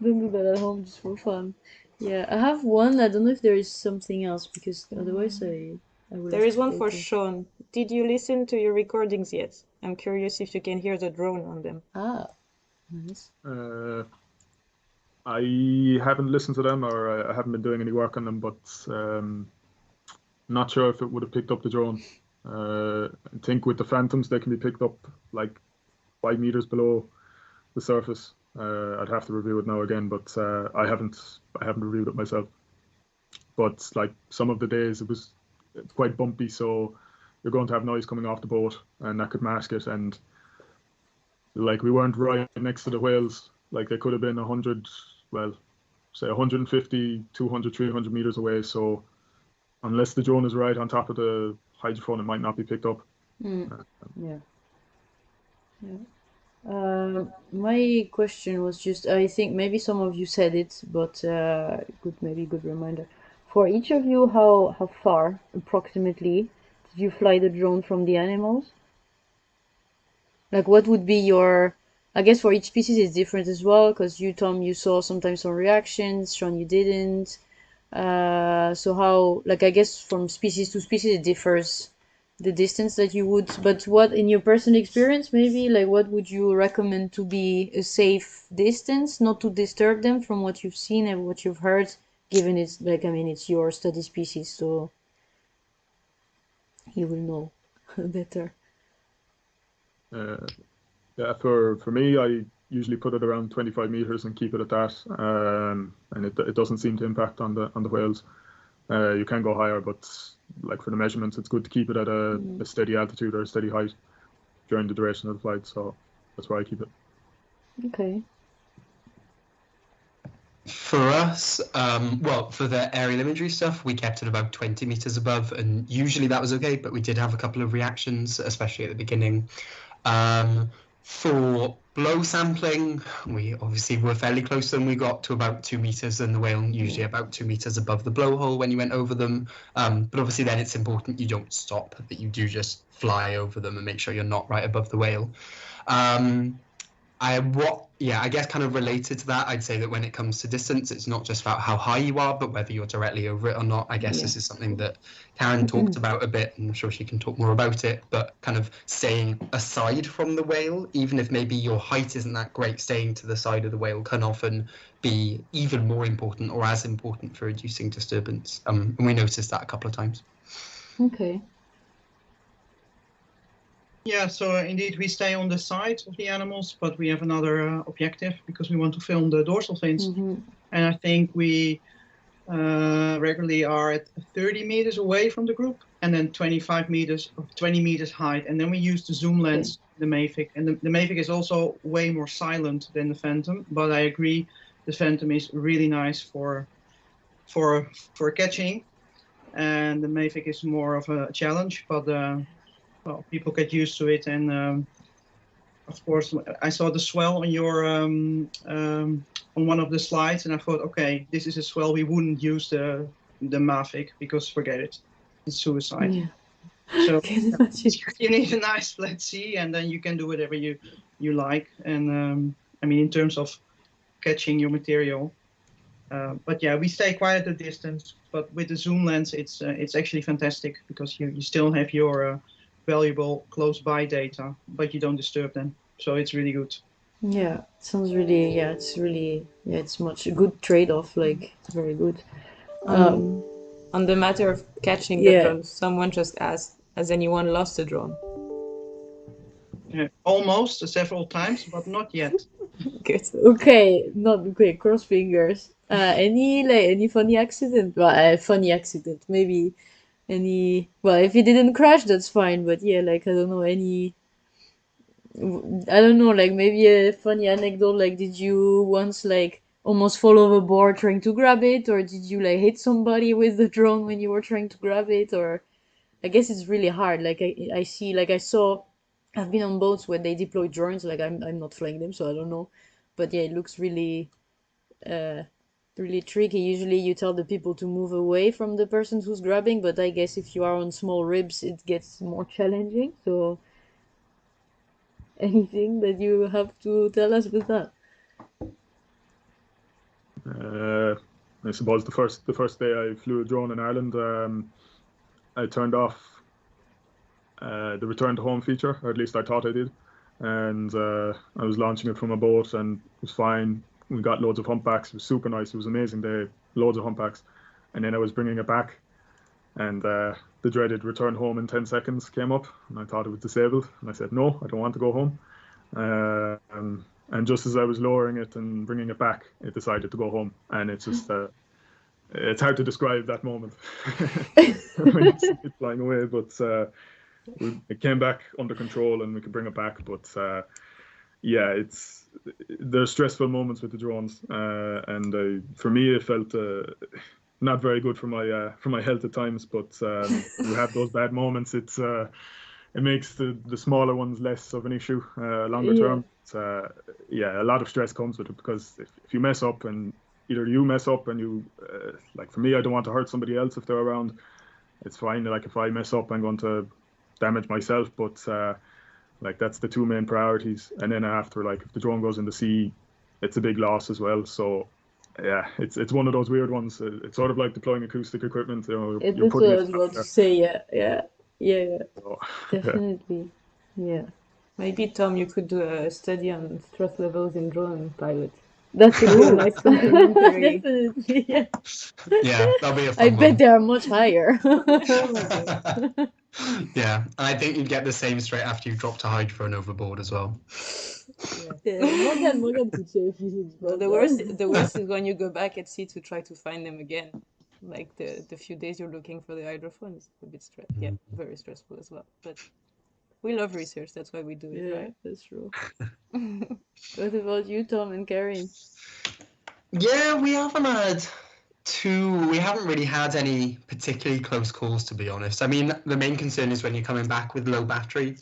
Don't do that at home just for fun. Yeah, I have one. I don't know if there is something else, because otherwise I would. There is one for Sean. Did you listen to your recordings yet? I'm curious if you can hear the drone on them. Ah, nice. I haven't listened to them, or I haven't been doing any work on them, but not sure if it would have picked up the drone. I think with the Phantoms, they can be picked up like 5 meters below the surface. I'd have to review it now again, but I haven't reviewed it myself. But like some of the days, it's quite bumpy, so you're going to have noise coming off the boat, and that could mask it. And like we weren't right next to the whales, like they could have been 100, well, say 150, 200, 300 meters away. So unless the drone is right on top of the hydrophone, it might not be picked up. My question was just, I think maybe some of you said it, but good reminder. For each of you, how far approximately did you fly the drone from the animals? Like, what would be your, I guess for each species it's different as well, because you, Tom, you saw sometimes some reactions, Sean, you didn't. So how, like, I guess from species to species it differs, the distance that you would, but what, in your personal experience, maybe, like, what would you recommend to be a safe distance, not to disturb them from what you've seen and what you've heard, given it's, like, I mean, it's your study species, so you will know better. Yeah, for me, I usually put it around 25 meters and keep it at that, and it doesn't seem to impact on the whales. You can go higher, but like for the measurements, it's good to keep it at a steady altitude or a steady height during the duration of the flight. So that's where I keep it. Okay. For us, well, for the aerial imagery stuff, we kept it about 20 meters above, and usually that was okay, but we did have a couple of reactions, especially at the beginning. For blow sampling, we obviously were fairly close to them. We got to about 2 meters, and the whale usually about 2 meters above the blowhole when you went over them. But obviously then it's important you don't stop, that you do just fly over them and make sure you're not right above the whale. I guess kind of related to that, I'd say that when it comes to distance, it's not just about how high you are, but whether you're directly over it or not. I guess this is something that Karin talked about a bit, and I'm sure she can talk more about it, but kind of staying aside from the whale, even if maybe your height isn't that great, staying to the side of the whale can often be even more important or as important for reducing disturbance. And we noticed that a couple of times. Okay. Yeah, so indeed we stay on the side of the animals, but we have another objective because we want to film the dorsal fins. And I think we regularly are at 30 meters away from the group, and then 25 meters or 20 meters height. And then we use the zoom lens, the Mavic. And the Mavic is also way more silent than the Phantom, but I agree the Phantom is really nice for catching. And the Mavic is more of a challenge, but well, people get used to it, and of course, I saw the swell on your on one of the slides, and I thought, okay, this is a swell we wouldn't use the Mavic because forget it, it's suicide. Yeah. So you need a nice flat sea, and then you can do whatever you like. And I mean, in terms of catching your material, but yeah, we stay quite at a distance. But with the zoom lens, it's actually fantastic because you still have your valuable close by data, but you don't disturb them, so it's really good. Yeah, sounds really, it's much a good trade-off, like very good. On the matter of catching the drones, someone just asked, has anyone lost a drone? Almost several times, but not yet. Good. Okay, not okay. Cross fingers. Any funny accident? Well, funny accident, maybe. Well, if it didn't crash, that's fine, but yeah, like, I don't know, like, maybe a funny anecdote, like, did you once, like, almost fall overboard trying to grab it, or did you, like, hit somebody with the drone when you were trying to grab it, or, I guess it's really hard, like, I've been on boats where they deploy drones, like, I'm not flying them, so I don't know, but yeah, it looks really, really tricky. Usually you tell the people to move away from the person who's grabbing, but I guess if you are on small ribs, it gets more challenging. So anything that you have to tell us with that? I suppose the first day I flew a drone in Ireland, I turned off the return to home feature, or at least I thought I did, and I was launching it from a boat and it was fine. We got loads of humpbacks. It was super nice. It was an amazing day. Loads of humpbacks. And then I was bringing it back, and the dreaded return home in 10 seconds came up, and I thought it was disabled. And I said, no, I don't want to go home. And just as I was lowering it and bringing it back, it decided to go home. And it's just, it's hard to describe that moment when it's flying away. But it came back under control and we could bring it back. But yeah, there's stressful moments with the drones, and for me it felt not very good for my health at times. But you have those bad moments. It makes the smaller ones less of an issue longer term. Yeah, a lot of stress comes with it, because if you mess up, and either you mess up and you like, for me, I don't want to hurt somebody else if they're around. It's fine. Like, if I mess up, I'm going to damage myself, but like, that's the two main priorities. And then after, like, if the drone goes in the sea, it's a big loss as well. So yeah, it's one of those weird ones. It's sort of like deploying acoustic equipment. You know, that's what I was about to say. Yeah. So, definitely. Yeah. Maybe, Tom, you could do a study on stress levels in drone pilots. That's a good nice documentary. Definitely, yeah. Yeah, that'll be a fun I bet they are much higher. Yeah, and I think you'd get the same straight after you dropped a hydrophone overboard as well. Morgan could say a few things. Well, the worst is when you go back at sea to try to find them again. Like, the few days you're looking for the hydrophone is a bit stressful. Yeah, very stressful as well. But we love research, that's why we do it, right? That's true. What about you, Tom and Karin? Yeah, we haven't really had any particularly close calls, to be honest. I mean, the main concern is when you're coming back with low battery.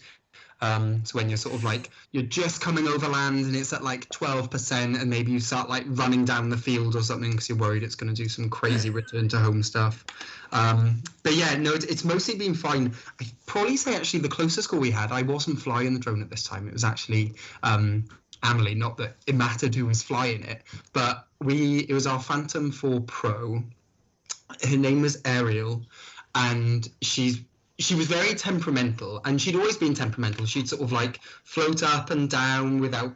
So when you're sort of like, you're just coming over land and it's at like 12%, and maybe you start like running down the field or something because you're worried it's going to do some crazy return to home stuff. But yeah, no, it's mostly been fine. I'd probably say actually the closest call we had, I wasn't flying the drone at this time. It was actually Amelie, not that it mattered who was flying it, but it was our Phantom 4 Pro. Her name was Ariel, and she was very temperamental, and she'd always been temperamental. She'd sort of like float up and down without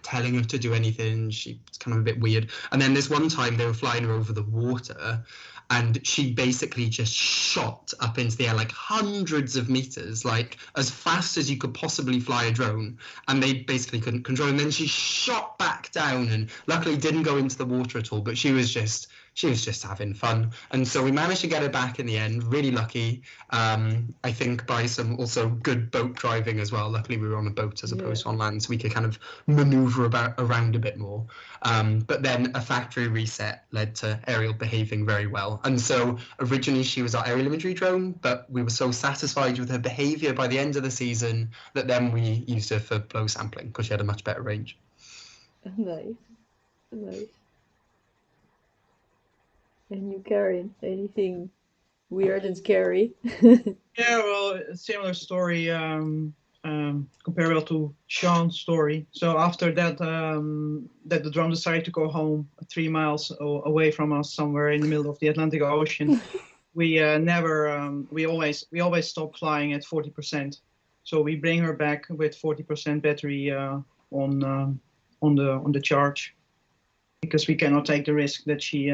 telling her to do anything. She's kind of a bit weird. And then this one time they were flying her over the water, and she basically just shot up into the air like hundreds of meters, like as fast as you could possibly fly a drone, and they basically couldn't control. And then she shot back down, and luckily didn't go into the water at all, but she was just having fun. And so we managed to get her back in the end, really lucky. I think by some also good boat driving as well. Luckily we were on a boat as opposed to on land, so we could kind of maneuver around a bit more. But then a factory reset led to Ariel behaving very well. And so originally she was our aerial imagery drone, but we were so satisfied with her behavior by the end of the season that then we used her for blow sampling because she had a much better range. Nice. And you, Karin, anything weird and scary? Yeah, well, a similar story comparable to Sean's story. So after that, that the drone decided to go home 3 miles away from us, somewhere in the middle of the Atlantic Ocean, we always stop flying at 40%. So we bring her back with 40% battery on the charge, because we cannot take the risk that she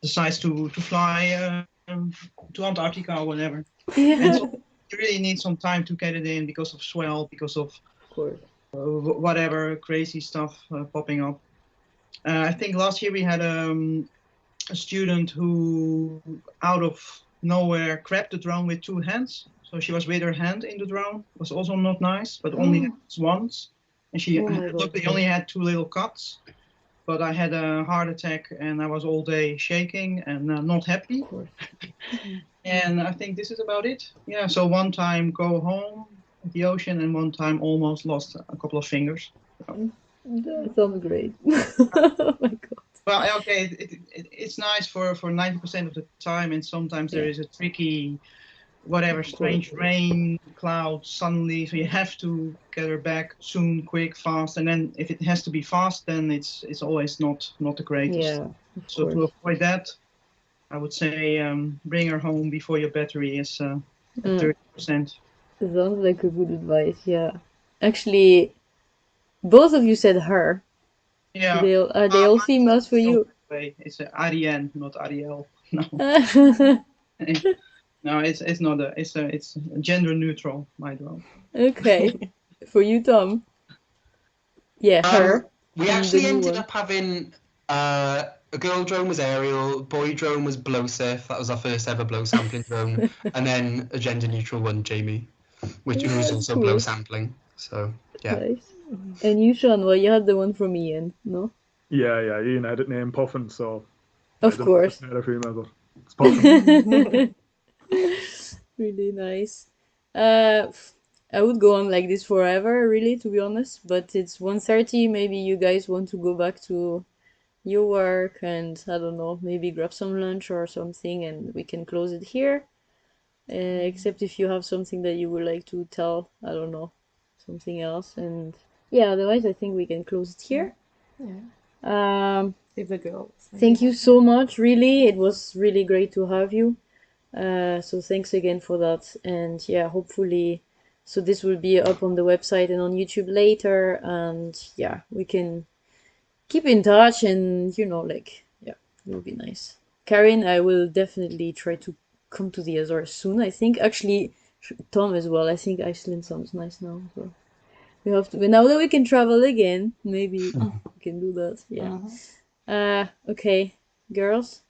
decides to fly to Antarctica or whatever. Yeah. And so you really need some time to get it in because of swell, because of course. Whatever crazy stuff popping up. I think last year we had a student who out of nowhere grabbed the drone with 2 hands. So she was with her hand in the drone. Was also not nice, but only once. And she luckily only had 2 little cuts. But I had a heart attack and I was all day shaking and not happy. And I think this is about it. Yeah, so one time go home at the ocean and one time almost lost a couple of fingers. So. That sounds great. Oh my God. Well, okay, it's nice for 90% of the time, and sometimes there is a tricky, whatever, strange rain, clouds suddenly, so you have to get her back soon, quick, fast, and then if it has to be fast, then it's always not the greatest. Yeah, so to avoid that, I would say bring her home before your battery is at 30%. Sounds like a good advice. Yeah, actually, both of you said her. Yeah. Are they all females for you? It's Ariane, not Ariel. No. No, it's not it's gender neutral, my drone. Okay. For you, Tom. Yeah, her. We actually ended up having a girl drone was Ariel, boy drone was Blowsurf. That was our first ever blow sampling drone, and then a gender neutral one, Jamie, which was also cool. Blow sampling. So yeah. Nice. And you, Sean, well, you had the one from Ian, no? Yeah, Ian had it named Puffin, so of course. It's Puffin. Really nice. I would go on like this forever, really, to be honest, but it's 1:30. Maybe you guys want to go back to your work and, I don't know, maybe grab some lunch or something and we can close it here. Except if you have something that you would like to tell, I don't know, something else. And yeah, otherwise I think we can close it here. Yeah. Save the girls. Thank you so much, really. It was really great to have you. So thanks again for that. And yeah, hopefully, so this will be up on the website and on YouTube later. And yeah, we can keep in touch and, you know, like, yeah, it will be nice. Karin, I will definitely try to come to the Azores soon, I think. Actually, Tom as well. I think Iceland sounds nice now. So we have to, now that we can travel again, maybe we can do that. Yeah. Okay, girls.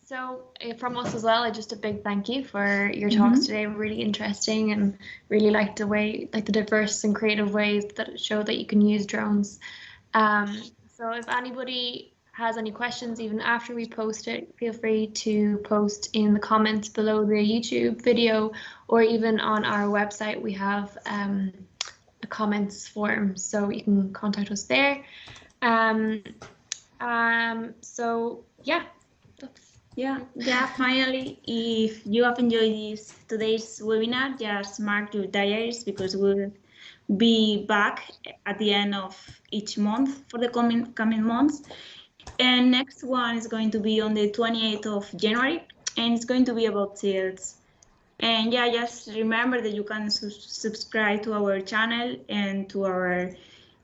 So from us as well, just a big thank you for your talks today. Really interesting, and really liked the way, like the diverse and creative ways that show that you can use drones. So if anybody has any questions, even after we post it, feel free to post in the comments below the YouTube video, or even on our website, we have a comments form, so you can contact us there. So yeah. Finally, if you have enjoyed today's webinar, just mark your diaries, because be back at the end of each month for the coming months. And next one is going to be on the 28th of January, and it's going to be about seals. And yeah, just remember that you can subscribe to our channel and to our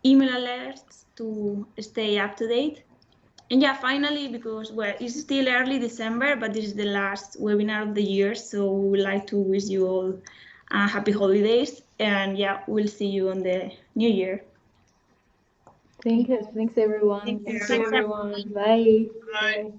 email alerts to stay up to date. And yeah, finally, because well, it's still early December, but this is the last webinar of the year, so we would like to wish you all happy holidays. And yeah, we'll see you on the new year. Thanks everyone. Thank you. Thank you everyone. Bye. Right.